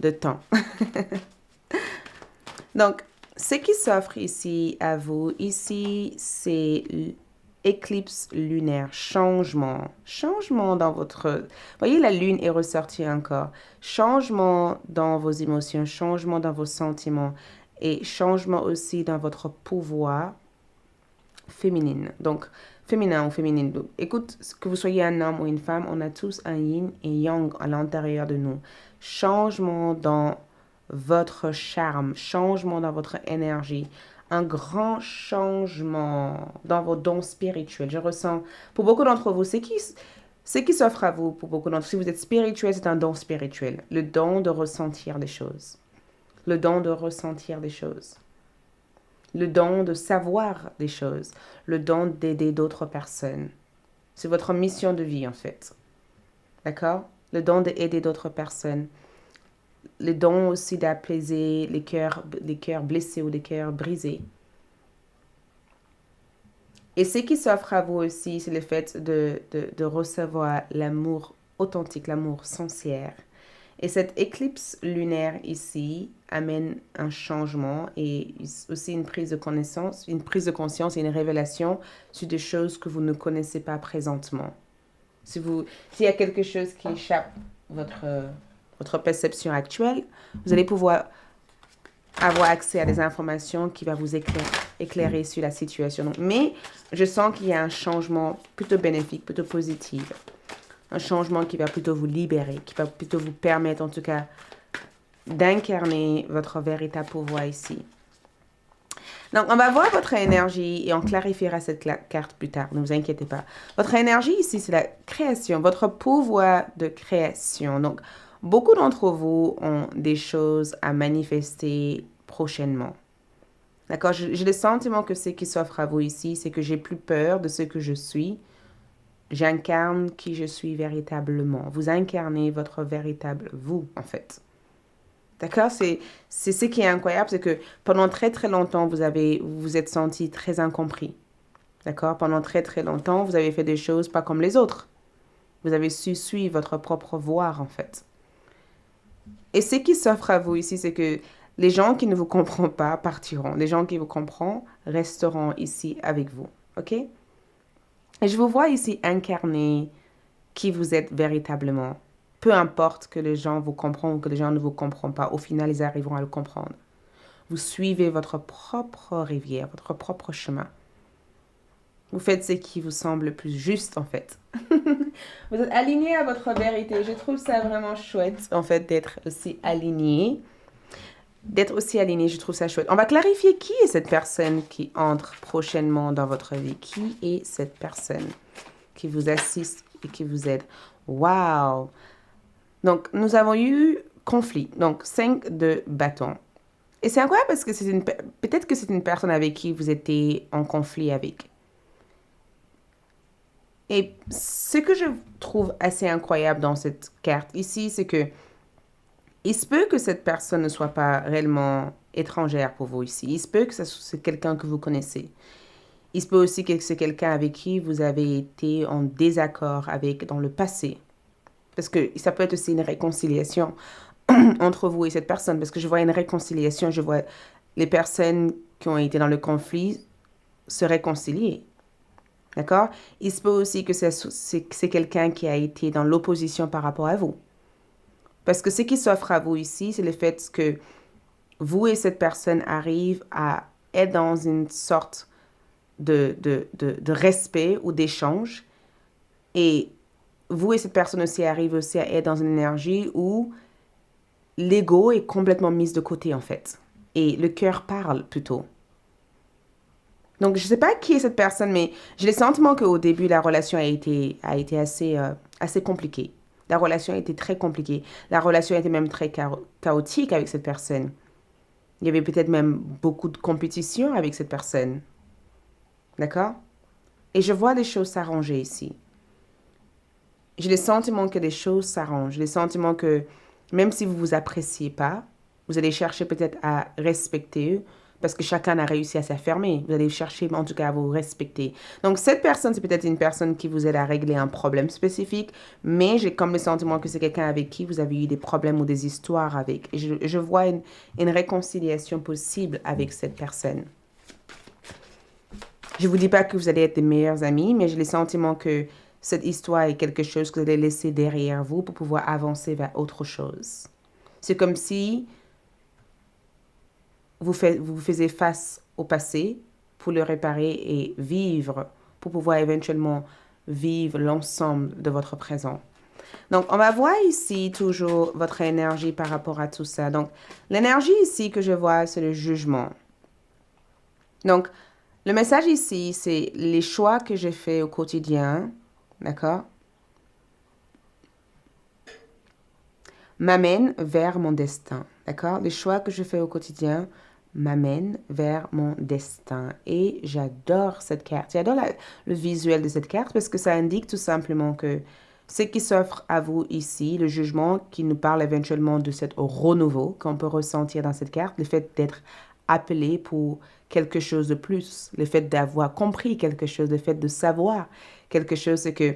de temps. Donc, ce qui s'offre ici à vous, ici, c'est éclipse lunaire, changement. Changement dans votre... Voyez, la lune est ressortie encore. Changement dans vos émotions, changement dans vos sentiments et changement aussi dans votre pouvoir féminine. Donc, féminin ou féminine. Donc, écoute, que vous soyez un homme ou une femme, on a tous un yin et yang à l'intérieur de nous. Changement dans votre charme, changement dans votre énergie, un grand changement dans vos dons spirituels. Je ressens, pour beaucoup d'entre vous, ce qui s'offre à vous, pour beaucoup d'entre vous, si vous êtes spirituel, c'est un don spirituel. Le don de ressentir des choses. Le don de ressentir des choses. Le don de savoir des choses. Le don d'aider d'autres personnes. C'est votre mission de vie, en fait. D'accord? Le don d'aider d'autres personnes. Le don aussi d'apaiser les cœurs blessés ou les cœurs brisés. Et ce qui s'offre à vous aussi, c'est le fait de recevoir l'amour authentique, l'amour sincère. Et cette éclipse lunaire ici amène un changement et aussi une prise de connaissance, une prise de conscience et une révélation sur des choses que vous ne connaissez pas présentement. S'il y a quelque chose qui échappe votre perception actuelle, vous allez pouvoir avoir accès à des informations qui va vous éclairer sur la situation. Donc, mais je sens qu'il y a un changement plutôt bénéfique, plutôt positif. Un changement qui va plutôt vous libérer, qui va plutôt vous permettre en tout cas d'incarner votre véritable pouvoir ici. Donc, on va voir votre énergie et on clarifiera cette carte plus tard. Ne vous inquiétez pas. Votre énergie ici, c'est la création, votre pouvoir de création. Donc, beaucoup d'entre vous ont des choses à manifester prochainement. D'accord? J'ai le sentiment que ce qui s'offre à vous ici, c'est que j'ai plus peur de ce que je suis. J'incarne qui je suis véritablement. Vous incarnez votre véritable vous, en fait. D'accord? C'est ce qui est incroyable, c'est que pendant très très longtemps, vous vous êtes senti très incompris. D'accord? Pendant très très longtemps, vous avez fait des choses pas comme les autres. Vous avez su suivre votre propre voie, en fait. Et ce qui s'offre à vous ici, c'est que les gens qui ne vous comprennent pas partiront. Les gens qui vous comprennent resteront ici avec vous. OK? Et je vous vois ici incarner qui vous êtes véritablement. Peu importe que les gens vous comprennent ou que les gens ne vous comprennent pas, au final, ils arriveront à le comprendre. Vous suivez votre propre rivière, votre propre chemin. Vous faites ce qui vous semble le plus juste, en fait. Vous êtes aligné à votre vérité. Je trouve ça vraiment chouette, en fait, d'être aussi aligné. Je trouve ça chouette. On va clarifier qui est cette personne qui entre prochainement dans votre vie. Qui est cette personne qui vous assiste et qui vous aide? Wow! Donc, nous avons eu conflit. Donc, 5 de bâton. Et c'est incroyable parce que peut-être que c'est une personne avec qui vous étiez en conflit avec. Et ce que je trouve assez incroyable dans cette carte ici, c'est que il se peut que cette personne ne soit pas réellement étrangère pour vous ici. Il se peut que c'est quelqu'un que vous connaissez. Il se peut aussi que c'est quelqu'un avec qui vous avez été en désaccord avec dans le passé. Parce que ça peut être aussi une réconciliation entre vous et cette personne. Parce que je vois une réconciliation, je vois les personnes qui ont été dans le conflit se réconcilier. D'accord? Il se peut aussi que c'est quelqu'un qui a été dans l'opposition par rapport à vous. Parce que ce qui s'offre à vous ici, c'est le fait que vous et cette personne arrivent à être dans une sorte de respect ou d'échange. Et vous et cette personne aussi arrivent aussi à être dans une énergie où l'ego est complètement mis de côté, en fait. Et le cœur parle plutôt. Donc, je ne sais pas qui est cette personne, mais j'ai le sentiment qu'au début, la relation a été assez compliquée. La relation a été très compliquée. La relation était même très chaotique avec cette personne. Il y avait peut-être même beaucoup de compétition avec cette personne. D'accord? Et je vois les choses s'arranger ici. J'ai le sentiment que les choses s'arrangent. J'ai le sentiment que même si vous ne vous appréciez pas, vous allez chercher peut-être à respecter eux parce que chacun a réussi à s'affirmer. Vous allez chercher en tout cas à vous respecter. Donc cette personne, c'est peut-être une personne qui vous aide à régler un problème spécifique, mais j'ai comme le sentiment que c'est quelqu'un avec qui vous avez eu des problèmes ou des histoires avec. Et je vois une réconciliation possible avec cette personne. Je ne vous dis pas que vous allez être des meilleurs amis, mais j'ai le sentiment que cette histoire est quelque chose que vous allez laisser derrière vous pour pouvoir avancer vers autre chose. C'est comme si vous faisiez face au passé pour le réparer et vivre, pour pouvoir éventuellement vivre l'ensemble de votre présent. Donc, on va voir ici toujours votre énergie par rapport à tout ça. Donc, l'énergie ici que je vois, c'est le jugement. Donc, le message ici, c'est les choix que j'ai faits au quotidien, d'accord, m'amènent vers mon destin, d'accord? Les choix que je fais au quotidien m'amènent vers mon destin. Et j'adore cette carte. J'adore le visuel de cette carte parce que ça indique tout simplement que ce qui s'offre à vous ici, le jugement qui nous parle éventuellement de cet renouveau qu'on peut ressentir dans cette carte, le fait d'être appelé pour quelque chose de plus, le fait d'avoir compris quelque chose, le fait de savoir quelque chose, c'est que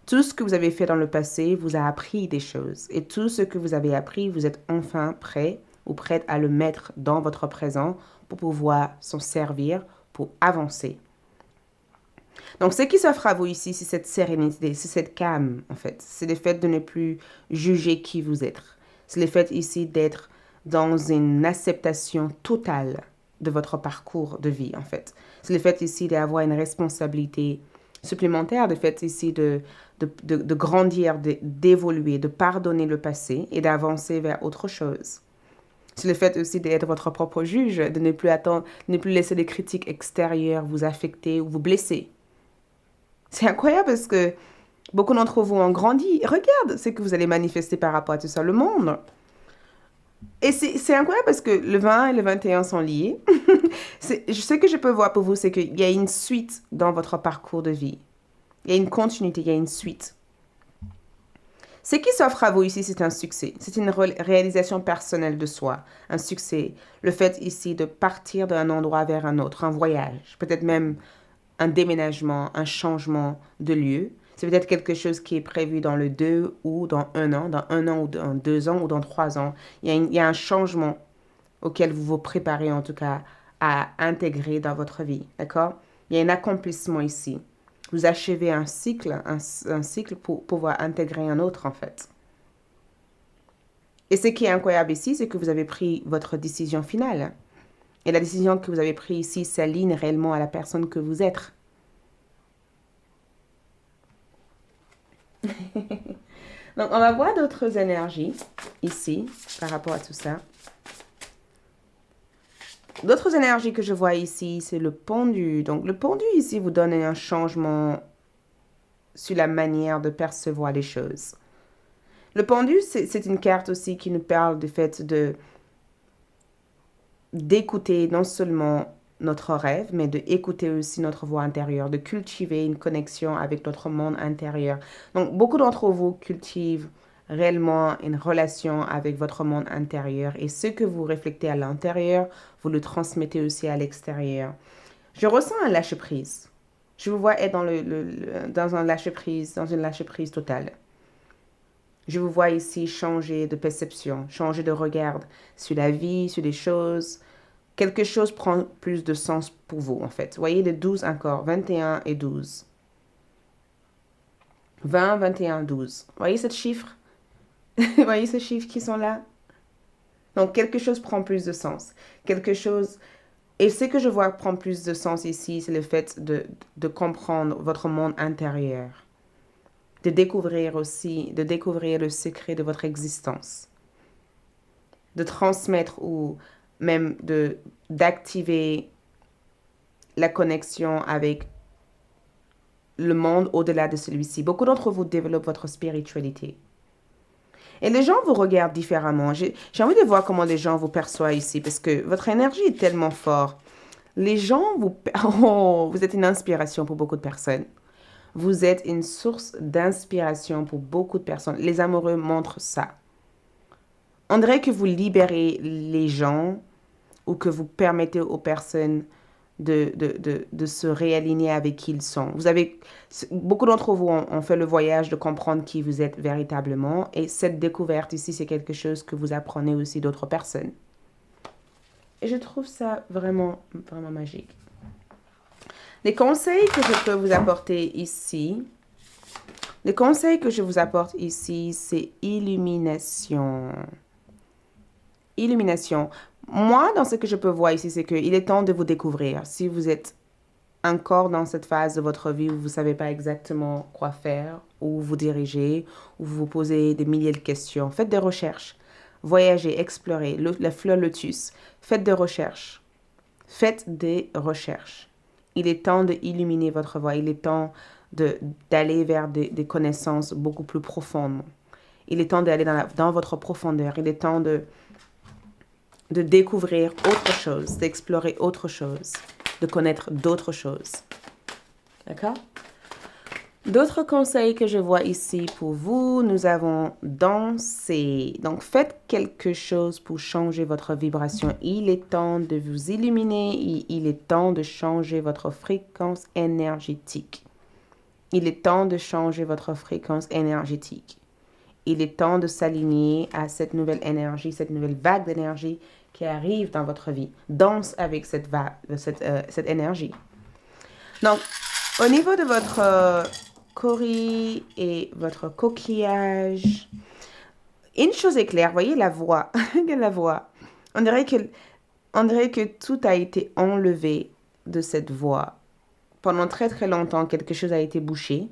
Tout ce que vous avez fait dans le passé vous a appris des choses. Et tout ce que vous avez appris, vous êtes enfin prêt ou prête à le mettre dans votre présent pour pouvoir s'en servir, pour avancer. Donc, ce qui s'offre à vous ici, c'est cette sérénité, c'est cette calme, en fait. C'est le fait de ne plus juger qui vous êtes. C'est le fait ici d'être dans une acceptation totale de votre parcours de vie, en fait. C'est le fait ici d'avoir une responsabilité supplémentaire, le fait ici de grandir, d'évoluer, de pardonner le passé et d'avancer vers autre chose. C'est le fait aussi d'être votre propre juge, de ne plus attendre, ne plus laisser les critiques extérieures vous affecter ou vous blesser. C'est incroyable parce que beaucoup d'entre vous ont grandi. Regarde ce que vous allez manifester par rapport à tout ça, le monde. Et c'est incroyable parce que le 20 et le 21 sont liés. Ce que je peux voir pour vous, c'est qu'il y a une suite dans votre parcours de vie. Il y a une continuité, il y a une suite. Ce qui s'offre à vous ici, c'est un succès. C'est une réalisation personnelle de soi, un succès. Le fait ici de partir d'un endroit vers un autre, un voyage, peut-être même un déménagement, un changement de lieu. C'est peut-être quelque chose qui est prévu dans le 2 ou dans un an ou dans 2 ans ou dans 3 ans. Il y a un changement auquel vous vous préparez en tout cas à intégrer dans votre vie, d'accord? Il y a un accomplissement ici. Vous achevez un cycle pour pouvoir intégrer un autre en fait. Et ce qui est incroyable ici, c'est que vous avez pris votre décision finale. Et la décision que vous avez prise ici s'aligne réellement à la personne que vous êtes. Donc, on va voir d'autres énergies ici par rapport à tout ça. D'autres énergies que je vois ici, c'est le pendu. Donc, le pendu ici vous donne un changement sur la manière de percevoir les choses. Le pendu, c'est une carte aussi qui nous parle du fait d'écouter non seulement notre rêve, mais d'écouter aussi notre voix intérieure, de cultiver une connexion avec notre monde intérieur. Donc, beaucoup d'entre vous cultivent réellement une relation avec votre monde intérieur et ce que vous réfléchissez à l'intérieur, vous le transmettez aussi à l'extérieur. Je ressens un lâcher-prise. Je vous vois être dans un lâcher-prise, dans une lâcher-prise totale. Je vous vois ici changer de perception, changer de regard sur la vie, sur les choses. Quelque chose prend plus de sens pour vous, en fait. Vous voyez les 12 encore, 21 et 12. 20, 21, 12. Vous voyez ce chiffre? Vous voyez ces chiffres qui sont là? Donc, quelque chose prend plus de sens. Quelque chose... Et ce que je vois prendre plus de sens ici, c'est le fait de comprendre votre monde intérieur. De découvrir le secret de votre existence. De transmettre ou même d'activer la connexion avec le monde au-delà de celui-ci. Beaucoup d'entre vous développent votre spiritualité. Et les gens vous regardent différemment. J'ai envie de voir comment les gens vous perçoivent ici parce que votre énergie est tellement forte. Les gens vous êtes une inspiration pour beaucoup de personnes. Vous êtes une source d'inspiration pour beaucoup de personnes. Les amoureux montrent ça. On dirait que vous libérez les gens ou que vous permettez aux personnes de se réaligner avec qui ils sont. Beaucoup d'entre vous ont fait le voyage de comprendre qui vous êtes véritablement et cette découverte ici, c'est quelque chose que vous apprenez aussi d'autres personnes. Et je trouve ça vraiment, vraiment magique. Les conseils que je peux vous apporter ici, c'est illumination. Illumination. Moi, dans ce que je peux voir ici, c'est qu'il est temps de vous découvrir. Si vous êtes encore dans cette phase de votre vie où vous ne savez pas exactement quoi faire, où vous dirigez, où vous vous posez des milliers de questions, faites des recherches. Voyagez, explorez, la fleur lotus. Faites des recherches. Faites des recherches. Il est temps d'illuminer votre voie. Il est temps d'aller vers des connaissances beaucoup plus profondes. Il est temps d'aller dans votre profondeur. Il est temps de découvrir autre chose, d'explorer autre chose, de connaître d'autres choses. D'accord? D'autres conseils que je vois ici pour vous, nous avons danser. Donc, faites quelque chose pour changer votre vibration. Il est temps de vous illuminer. Il est temps de changer votre fréquence énergétique. Il est temps de changer votre fréquence énergétique. Il est temps de s'aligner à cette nouvelle énergie, cette nouvelle vague d'énergie qui arrive dans votre vie. Danse avec cette vague, cette énergie. Donc, au niveau de votre cori et votre coquillage, une chose est claire, voyez la voix. La voix. On dirait que tout a été enlevé de cette voix. Pendant très très longtemps, quelque chose a été bouché.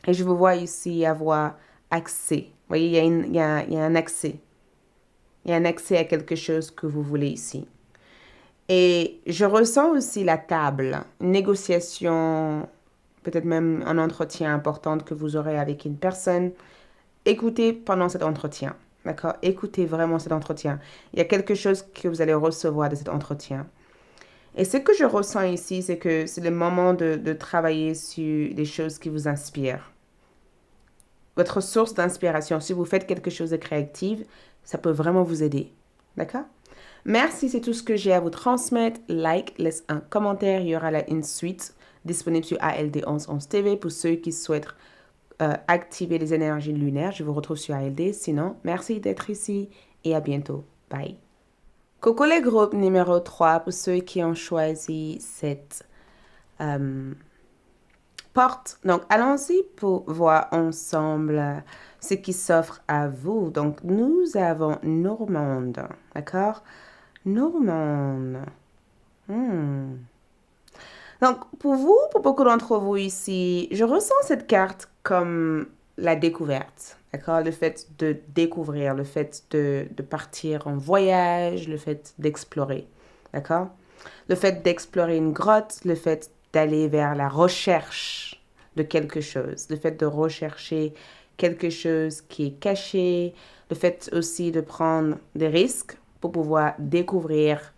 Et je vous vois ici avoir accès. Vous voyez, il y a un accès. Il y a un accès à quelque chose que vous voulez ici. Et je ressens aussi la table, une négociation, peut-être même un entretien important que vous aurez avec une personne. Écoutez pendant cet entretien, d'accord? Écoutez vraiment cet entretien. Il y a quelque chose que vous allez recevoir de cet entretien. Et ce que je ressens ici, c'est que c'est le moment de travailler sur des choses qui vous inspirent. Votre source d'inspiration, si vous faites quelque chose de créatif, ça peut vraiment vous aider. D'accord? Merci, c'est tout ce que j'ai à vous transmettre. Like, laisse un commentaire. Il y aura une suite disponible sur ALD 1111 TV pour ceux qui souhaitent activer les énergies lunaires. Je vous retrouve sur ALD. Sinon, merci d'être ici et à bientôt. Bye. Coucou les groupes numéro 3 pour ceux qui ont choisi cette porte. Donc, allons-y pour voir ensemble ce qui s'offre à vous. Donc, nous avons Normande, d'accord? Normande. Donc, pour vous, pour beaucoup d'entre vous ici, je ressens cette carte comme la découverte, d'accord? Le fait de découvrir, le fait de partir en voyage, le fait d'explorer, d'accord? Le fait d'explorer une grotte, le fait d'aller vers la recherche de quelque chose, le fait de rechercher quelque chose qui est caché, le fait aussi de prendre des risques pour pouvoir découvrir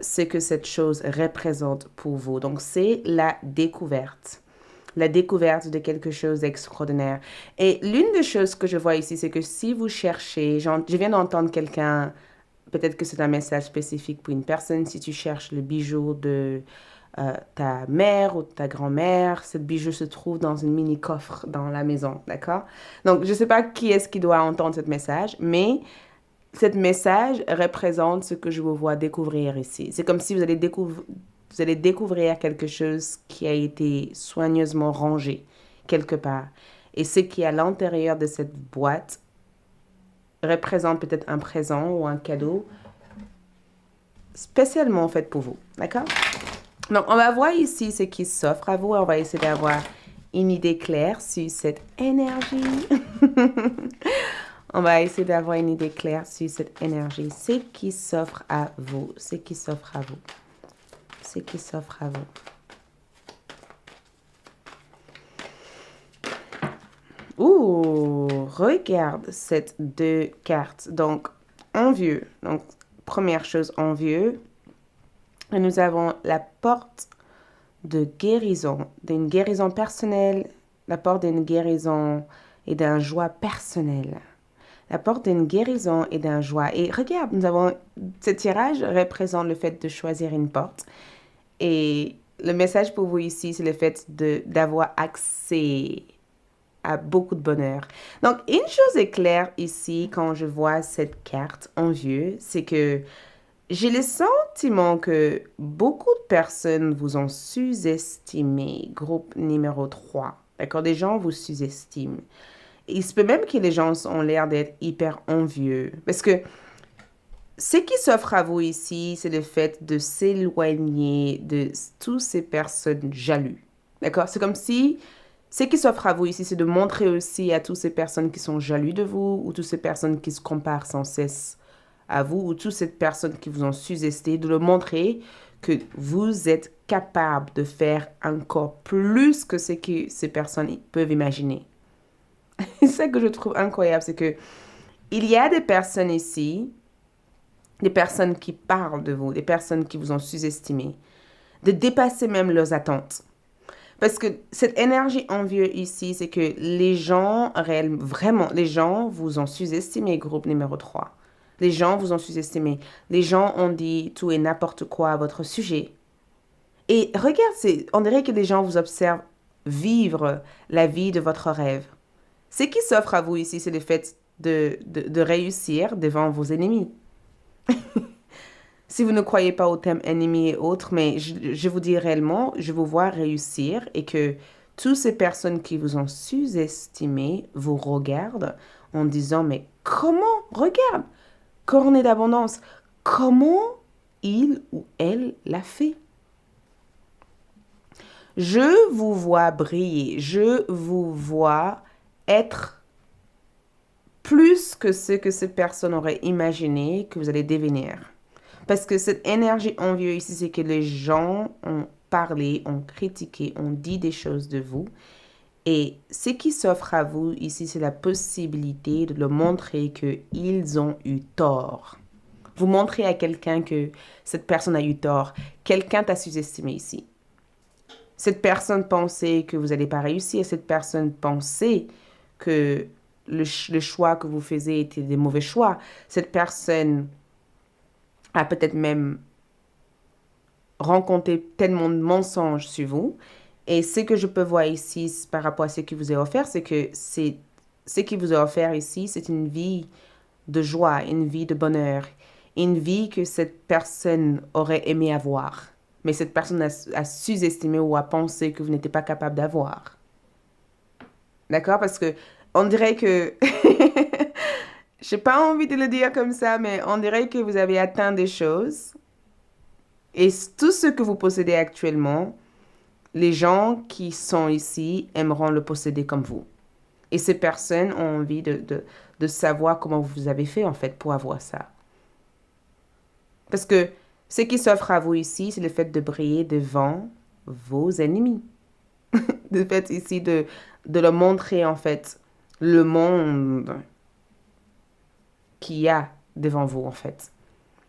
ce que cette chose représente pour vous. Donc, c'est la découverte de quelque chose d'extraordinaire. Et l'une des choses que je vois ici, c'est que si vous cherchez, je viens d'entendre quelqu'un, peut-être que c'est un message spécifique pour une personne, si tu cherches le bijou de ta mère ou de ta grand-mère, ce bijou se trouve dans une mini-coffre dans la maison, d'accord? Donc, je ne sais pas qui est-ce qui doit entendre ce message, mais ce message représente ce que je vous vois découvrir ici. C'est comme si vous allez découvrir quelque chose qui a été soigneusement rangé quelque part. Et ce qui est à l'intérieur de cette boîte représente peut-être un présent ou un cadeau spécialement fait pour vous. D'accord? Donc, on va voir ici ce qui s'offre à vous. On va essayer d'avoir une idée claire sur cette énergie. On va essayer d'avoir une idée claire sur cette énergie. Ce qui s'offre à vous. Ce qui s'offre à vous. Ce qui s'offre à vous. Ouh, regarde cette deux cartes. Donc, envieux. Donc, première chose, envieux. Et nous avons la porte de guérison, d'une guérison personnelle, la porte d'une guérison et d'un joie personnelle. La porte d'une guérison et d'un joie. Et regarde, nous avons, ce tirage représente le fait de choisir une porte. Et le message pour vous ici, c'est le fait d'avoir accès à beaucoup de bonheur. Donc, une chose est claire ici quand je vois cette carte en vieux, c'est que j'ai le sentiment que beaucoup de personnes vous ont sous-estimé, groupe numéro 3. D'accord? Des gens vous sous-estiment. Il se peut même que les gens ont l'air d'être hyper envieux. Parce que ce qui s'offre à vous ici, c'est le fait de s'éloigner de toutes ces personnes jalouses. D'accord? C'est comme si ce qui s'offre à vous ici, c'est de montrer aussi à toutes ces personnes qui sont jalouses de vous ou toutes ces personnes qui se comparent sans cesse à vous ou toutes ces personnes qui vous ont sous-estimé, de le montrer que vous êtes capable de faire encore plus que ce que ces personnes peuvent imaginer. C'est ça que je trouve incroyable, c'est que il y a des personnes ici, des personnes qui parlent de vous, des personnes qui vous ont sous-estimé, de dépasser même leurs attentes. Parce que cette énergie envieuse ici, c'est que les gens, vraiment, les gens vous ont sous-estimé, groupe numéro 3. Les gens vous ont sous-estimé. Les gens ont dit tout et n'importe quoi à votre sujet. Et regarde, on dirait que les gens vous observent vivre la vie de votre rêve. Ce qui s'offre à vous ici, c'est le fait de réussir devant vos ennemis. Si vous ne croyez pas au thème ennemi et autres, mais je vous dis réellement, je vous vois réussir et que toutes ces personnes qui vous ont sous-estimé vous regardent en disant, mais comment, regarde, cornet d'abondance, comment il ou elle l'a fait? Je vous vois briller, je vous vois être plus que ce que ces personnes auraient imaginé que vous allez devenir. Parce que cette énergie envieuse ici, c'est que les gens ont parlé, ont critiqué, ont dit des choses de vous. Et ce qui s'offre à vous ici, c'est la possibilité de leur montrer qu'ils ont eu tort. Vous montrez à quelqu'un que cette personne a eu tort. Quelqu'un t'a sous-estimé ici. Cette personne pensait que vous n'allez pas réussir. Cette personne pensait que le choix que vous faisiez était des mauvais choix. Cette personne a peut-être même rencontré tellement de mensonges sur vous. Et ce que je peux voir ici par rapport à ce qui vous est offert, c'est que ce qui vous est offert ici, c'est une vie de joie, une vie de bonheur, une vie que cette personne aurait aimé avoir. Mais cette personne a sous-estimé ou a pensé que vous n'étiez pas capable d'avoir. D'accord? Parce que on dirait que... Je n'ai pas envie de le dire comme ça, mais on dirait que vous avez atteint des choses. Et tout ce que vous possédez actuellement, les gens qui sont ici aimeront le posséder comme vous. Et ces personnes ont envie de savoir comment vous avez fait, en fait, pour avoir ça. Parce que ce qui s'offre à vous ici, c'est le fait de briller devant vos ennemis. Le fait ici de leur montrer, en fait, le monde qu'il y a devant vous, en fait.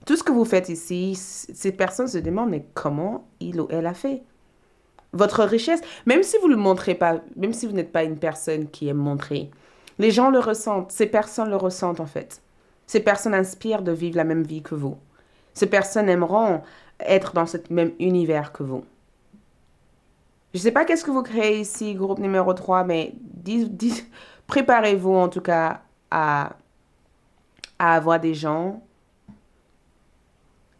Tout ce que vous faites ici, ces personnes se demandent, mais comment il ou elle a fait? Votre richesse, même si vous ne le montrez pas, même si vous n'êtes pas une personne qui aime montrer, les gens le ressentent, ces personnes le ressentent en fait. Ces personnes inspirent de vivre la même vie que vous. Ces personnes aimeront être dans ce même univers que vous. Je ne sais pas qu'est-ce que vous créez ici, groupe numéro 3, mais préparez-vous en tout cas à avoir des gens.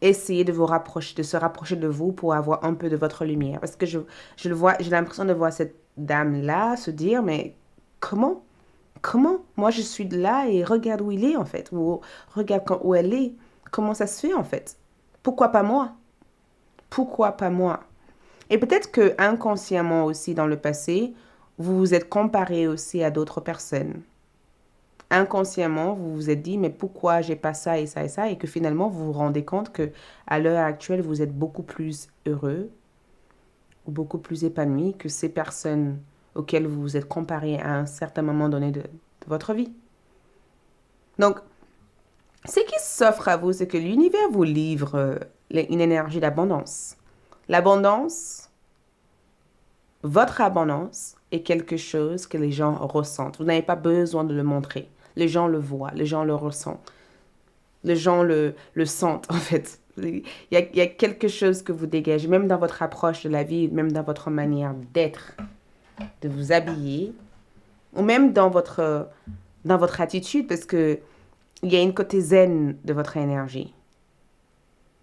Essayez de vous rapprocher, de se rapprocher de vous pour avoir un peu de votre lumière. Parce que je le vois, j'ai l'impression de voir cette dame-là se dire, mais comment? Comment? Moi, je suis là et regarde où il est, en fait. Ou regarde où elle est. Comment ça se fait, en fait? Pourquoi pas moi? Pourquoi pas moi? Et peut-être que inconsciemment aussi, dans le passé, vous vous êtes comparé aussi à d'autres personnes. Inconsciemment, vous vous êtes dit, mais pourquoi j'ai pas ça et ça et ça, et que finalement, vous vous rendez compte que à l'heure actuelle, vous êtes beaucoup plus heureux ou beaucoup plus épanoui que ces personnes auxquelles vous vous êtes comparé à un certain moment donné de votre vie. Donc, ce qui s'offre à vous, c'est que l'univers vous livre une énergie d'abondance. L'abondance, votre abondance est quelque chose que les gens ressentent. Vous n'avez pas besoin de le montrer. Les gens le voient, les gens le ressentent. Les gens le sentent, en fait. Il y a quelque chose que vous dégagez, même dans votre approche de la vie, même dans votre manière d'être, de vous habiller, ou même dans votre attitude, parce que il y a une côté zen de votre énergie.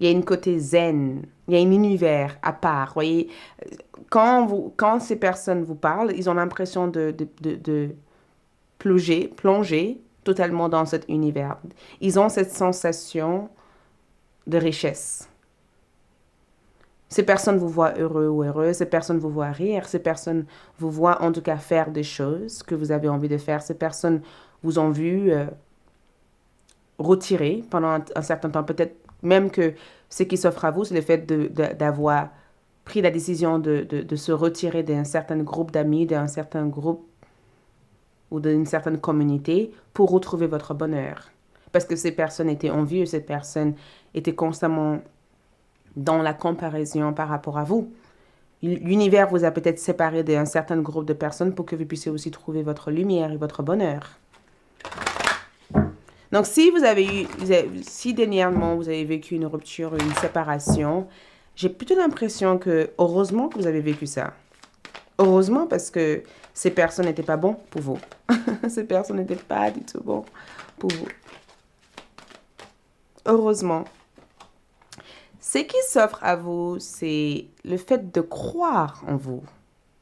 Il y a une côté zen, il y a un univers à part. Voyez, quand ces personnes vous parlent, ils ont l'impression de plonger totalement dans cet univers. Ils ont cette sensation de richesse. Ces personnes vous voient heureux ou heureuse, ces personnes vous voient rire, ces personnes vous voient en tout cas faire des choses que vous avez envie de faire. Ces personnes vous ont vu retirer pendant un certain temps. Peut-être même que ce qui s'offre à vous, c'est le fait d'avoir pris la décision de se retirer d'un certain groupe d'amis, d'un certain groupe ou d'une certaine communauté pour retrouver votre bonheur. Parce que ces personnes étaient envieuses, ces personnes étaient constamment dans la comparaison par rapport à vous. L'univers vous a peut-être séparé d'un certain groupe de personnes pour que vous puissiez aussi trouver votre lumière et votre bonheur. Donc, si dernièrement vous avez vécu une rupture, une séparation, j'ai plutôt l'impression que, heureusement que vous avez vécu ça. Heureusement, parce que ces personnes n'étaient pas bons pour vous. Ces personnes n'étaient pas du tout bons pour vous. Heureusement. Ce qui s'offre à vous, c'est le fait de croire en vous.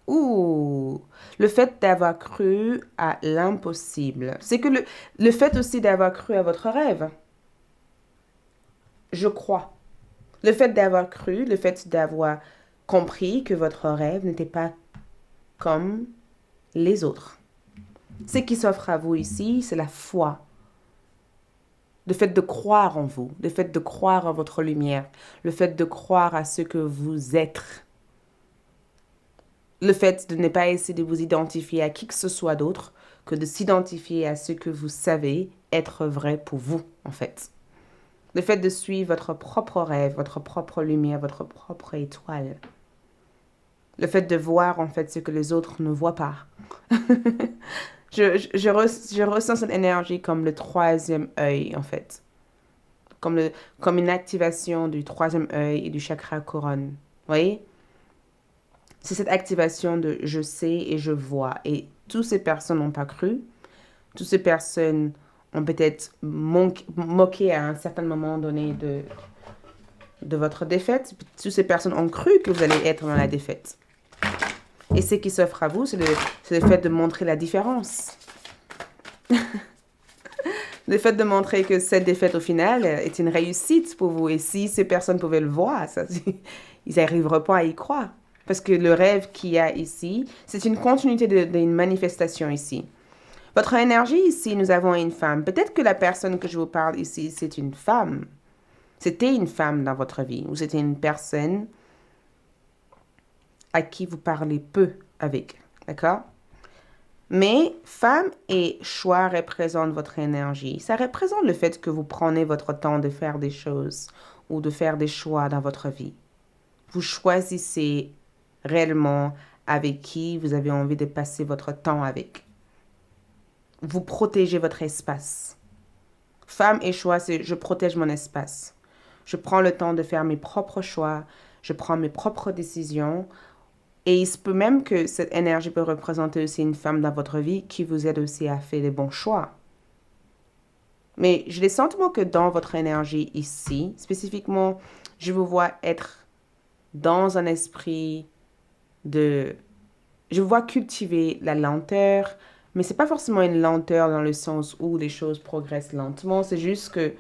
Ou le fait d'avoir cru à l'impossible. C'est que le fait aussi d'avoir cru à votre rêve. Je crois. Le fait d'avoir cru, le fait d'avoir compris que votre rêve n'était pas comme les autres. Ce qui s'offre à vous ici, c'est la foi. Le fait de croire en vous, le fait de croire en votre lumière, le fait de croire à ce que vous êtes. Le fait de ne pas essayer de vous identifier à qui que ce soit d'autre que de s'identifier à ce que vous savez être vrai pour vous, en fait. Le fait de suivre votre propre rêve, votre propre lumière, votre propre étoile. Le fait de voir, en fait, ce que les autres ne voient pas. je ressens cette énergie comme le troisième œil, en fait. Comme une activation du troisième œil et du chakra couronne. Vous voyez? C'est cette activation de je sais et je vois. Et toutes ces personnes n'ont pas cru. Toutes ces personnes ont peut-être moqué à un certain moment donné de votre défaite. Toutes ces personnes ont cru que vous allez être dans la défaite. Et ce qui s'offre à vous, c'est le fait de montrer la différence. Le fait de montrer que cette défaite, au final, est une réussite pour vous. Et si ces personnes pouvaient le voir, ils n'arriveraient pas à y croire. Parce que le rêve qu'il y a ici, c'est une continuité d'une manifestation ici. Votre énergie ici, nous avons une femme. Peut-être que la personne que je vous parle ici, c'est une femme. C'était une femme dans votre vie. Ou c'était une personne à qui vous parlez peu avec. D'accord? Mais femme et choix représentent votre énergie. Ça représente le fait que vous prenez votre temps de faire des choses ou de faire des choix dans votre vie. Vous choisissez réellement avec qui vous avez envie de passer votre temps avec. Vous protégez votre espace. Femme et choix, c'est je protège mon espace. Je prends le temps de faire mes propres choix. Je prends mes propres décisions. Et il se peut même que cette énergie peut représenter aussi une femme dans votre vie qui vous aide aussi à faire les bons choix. Mais j'ai le sentiment que dans votre énergie ici, spécifiquement, je vous vois être dans un esprit de... Je vous vois cultiver la lenteur, mais c'est pas forcément une lenteur dans le sens où les choses progressent lentement. C'est juste que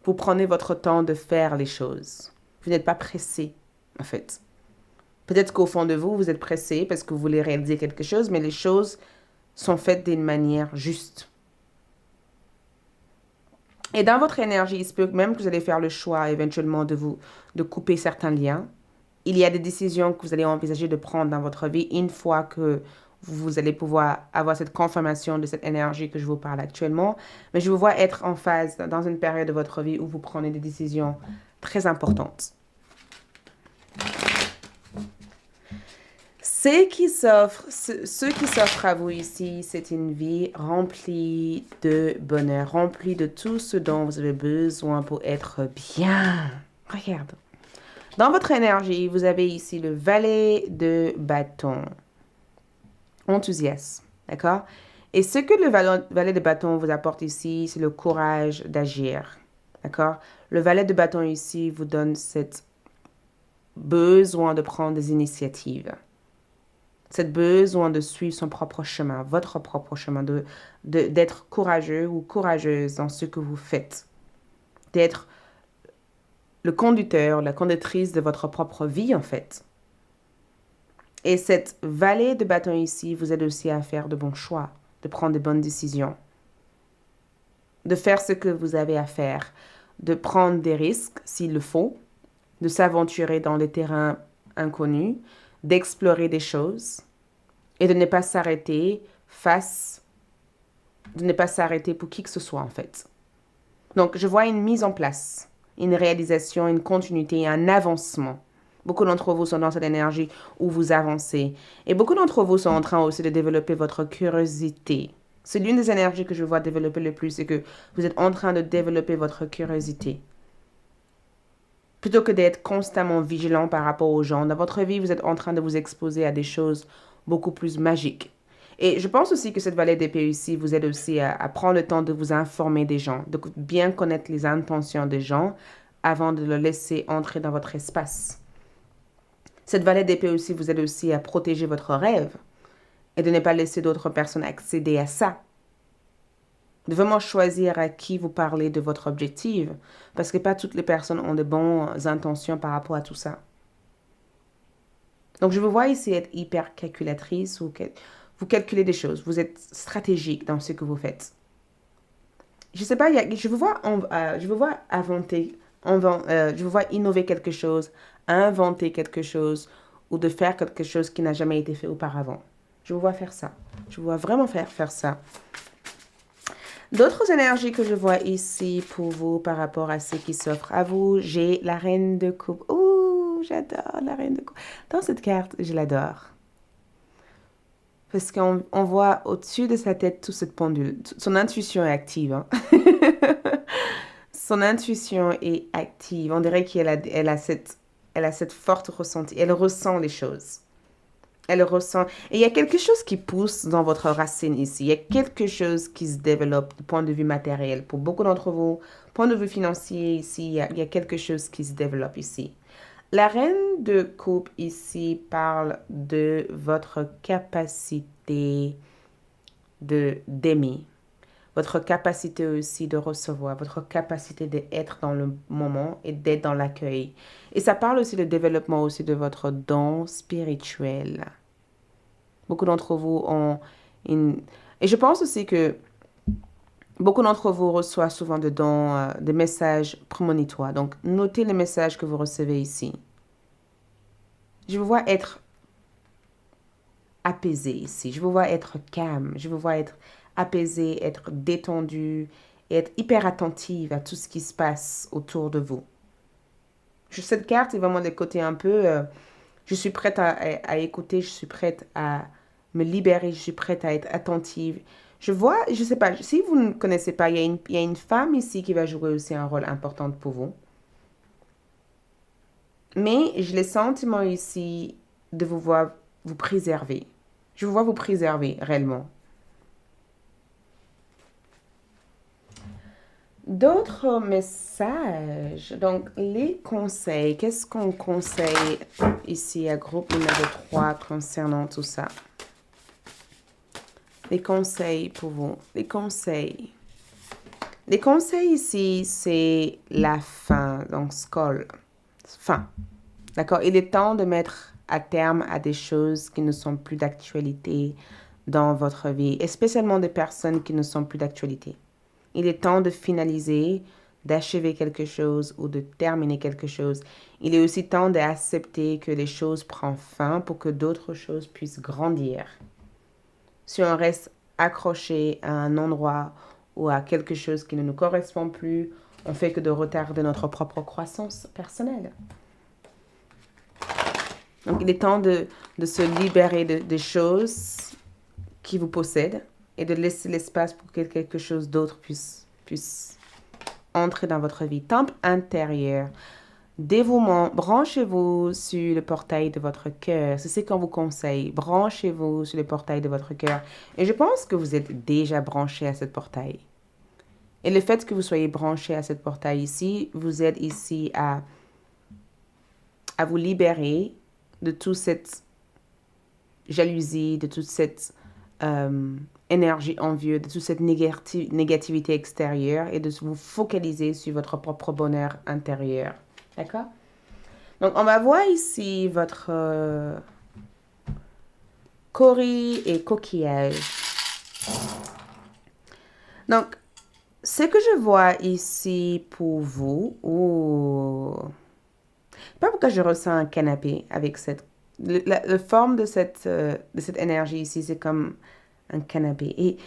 vous prenez votre temps de faire les choses. Vous n'êtes pas pressé, en fait. Peut-être qu'au fond de vous, vous êtes pressé parce que vous voulez réaliser quelque chose, mais les choses sont faites d'une manière juste. Et dans votre énergie, il se peut même que vous allez faire le choix éventuellement de couper certains liens. Il y a des décisions que vous allez envisager de prendre dans votre vie une fois que vous allez pouvoir avoir cette confirmation de cette énergie que je vous parle actuellement. Mais je vous vois être en phase dans une période de votre vie où vous prenez des décisions très importantes. Ce qui s'offre à vous ici, c'est une vie remplie de bonheur, remplie de tout ce dont vous avez besoin pour être bien. Regarde. Dans votre énergie, vous avez ici le valet de bâton. Enthousiasme, d'accord? Et ce que le valet de bâton vous apporte ici, c'est le courage d'agir, d'accord? Le valet de bâton ici vous donne cet besoin de prendre des initiatives. Cet besoin de suivre son propre chemin, votre propre chemin, d'être courageux ou courageuse dans ce que vous faites. D'être le conducteur, la conductrice de votre propre vie, en fait. Et cette vallée de bâton ici vous aide aussi à faire de bons choix, de prendre de bonnes décisions, de faire ce que vous avez à faire, de prendre des risques s'il le faut, de s'aventurer dans les terrains inconnus, d'explorer des choses et de ne pas s'arrêter de ne pas s'arrêter pour qui que ce soit en fait. Donc je vois une mise en place, une réalisation, une continuité, un avancement. Beaucoup d'entre vous sont dans cette énergie où vous avancez. Et beaucoup d'entre vous sont en train aussi de développer votre curiosité. C'est l'une des énergies que je vois développer le plus, c'est que vous êtes en train de développer votre curiosité. Plutôt que d'être constamment vigilant par rapport aux gens, dans votre vie, vous êtes en train de vous exposer à des choses beaucoup plus magique. Et je pense aussi que cette valet d'épée ici vous aide aussi à prendre le temps de vous informer des gens, de bien connaître les intentions des gens avant de le laisser entrer dans votre espace. Cette valet d'épée aussi vous aide aussi à protéger votre rêve et de ne pas laisser d'autres personnes accéder à ça. De vraiment choisir à qui vous parlez de votre objectif, parce que pas toutes les personnes ont de bonnes intentions par rapport à tout ça. Donc, je vous vois ici être hyper calculatrice ou vous calculez des choses. Vous êtes stratégique dans ce que vous faites. Je sais pas, je vous vois, je vous vois je vous vois innover quelque chose, inventer quelque chose ou de faire quelque chose qui n'a jamais été fait auparavant. Je vous vois faire ça. Je vous vois vraiment faire ça. D'autres énergies que je vois ici pour vous par rapport à ce qui s'offre à vous, j'ai la reine de coupe. Ouh, j'adore la reine de coupe. Dans cette carte, je l'adore. Parce qu'on voit au-dessus de sa tête toute cette pendule. Son intuition est active. Hein? Son intuition est active. On dirait elle a cette forte ressenti. Elle ressent les choses. Elle ressent. Et il y a quelque chose qui pousse dans votre racine ici. Il y a quelque chose qui se développe du point de vue matériel. Pour beaucoup d'entre vous, point de vue financier ici, il y a quelque chose qui se développe ici. La reine de coupe ici parle de votre capacité d'aimer, votre capacité aussi de recevoir, votre capacité d'être dans le moment et d'être dans l'accueil. Et ça parle aussi de développement aussi de votre don spirituel. Beaucoup d'entre vous ont une... Et je pense aussi que beaucoup d'entre vous reçoivent souvent des messages prémonitoires. Donc, notez les messages que vous recevez ici. Je vous vois être apaisé ici. Je vous vois être calme. Je vous vois être apaisé, être détendu et être hyper attentive à tout ce qui se passe autour de vous. Cette carte est vraiment le côté un peu... je suis prête à écouter, je suis prête à me libérer, je suis prête à être attentive. Je vois, je sais pas, si vous ne connaissez pas, il y a une femme ici qui va jouer aussi un rôle important pour vous. Mais j'ai le sentiment ici de vous voir vous préserver. Je vous vois vous préserver réellement. D'autres messages. Donc, les conseils. Qu'est-ce qu'on conseille ici à groupe numéro 3 concernant tout ça? Les conseils pour vous. Les conseils. Les conseils ici, c'est la fin. Donc, skoll. Fin. D'accord? Il est temps de mettre à terme à des choses qui ne sont plus d'actualité dans votre vie, et spécialement des personnes qui ne sont plus d'actualité. Il est temps de finaliser, d'achever quelque chose ou de terminer quelque chose. Il est aussi temps d'accepter que les choses prennent fin pour que d'autres choses puissent grandir. Si on reste accroché à un endroit ou à quelque chose qui ne nous correspond plus, on fait que de retarder notre propre croissance personnelle. Donc, il est temps de se libérer des choses qui vous possèdent et de laisser l'espace pour que quelque chose d'autre puisse entrer dans votre vie. Temple intérieur, dévouement, branchez-vous sur le portail de votre cœur. C'est ce qu'on vous conseille. Branchez-vous sur le portail de votre cœur. Et je pense que vous êtes déjà branché à ce portail. Et le fait que vous soyez branché à ce portail ici, vous aide ici à vous libérer de toute cette jalousie, de toute cette énergie envieuse, de toute cette négativité extérieure et de vous focaliser sur votre propre bonheur intérieur. D'accord? Donc, on va voir ici votre cori et coquillage. Donc, ce que je vois ici pour vous, pas pourquoi je ressens un canapé avec la forme de cette énergie ici, c'est comme un canapé. Et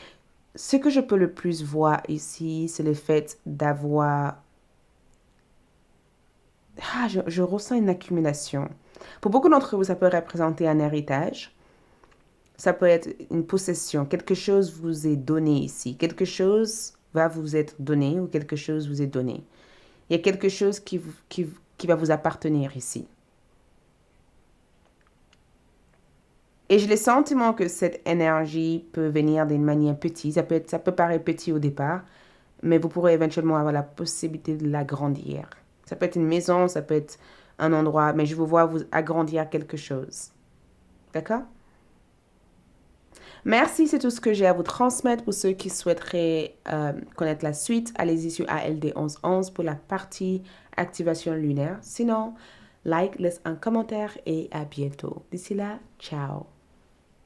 ce que je peux le plus voir ici, c'est le fait d'avoir... je ressens une accumulation. Pour beaucoup d'entre vous, ça peut représenter un héritage. Ça peut être une possession. Quelque chose vous est donné ici. Quelque chose va vous être donné ou quelque chose vous est donné. Il y a quelque chose qui va vous appartenir ici. Et j'ai le sentiment que cette énergie peut venir d'une manière petite. Ça peut paraître petit au départ, mais vous pourrez éventuellement avoir la possibilité de l'agrandir. Ça peut être une maison, ça peut être un endroit, mais je vous vois vous agrandir quelque chose. D'accord? Merci, c'est tout ce que j'ai à vous transmettre. Pour ceux qui souhaiteraient connaître la suite, allez-y sur ALD 1111 pour la partie activation lunaire. Sinon, like, laisse un commentaire et à bientôt. D'ici là, ciao.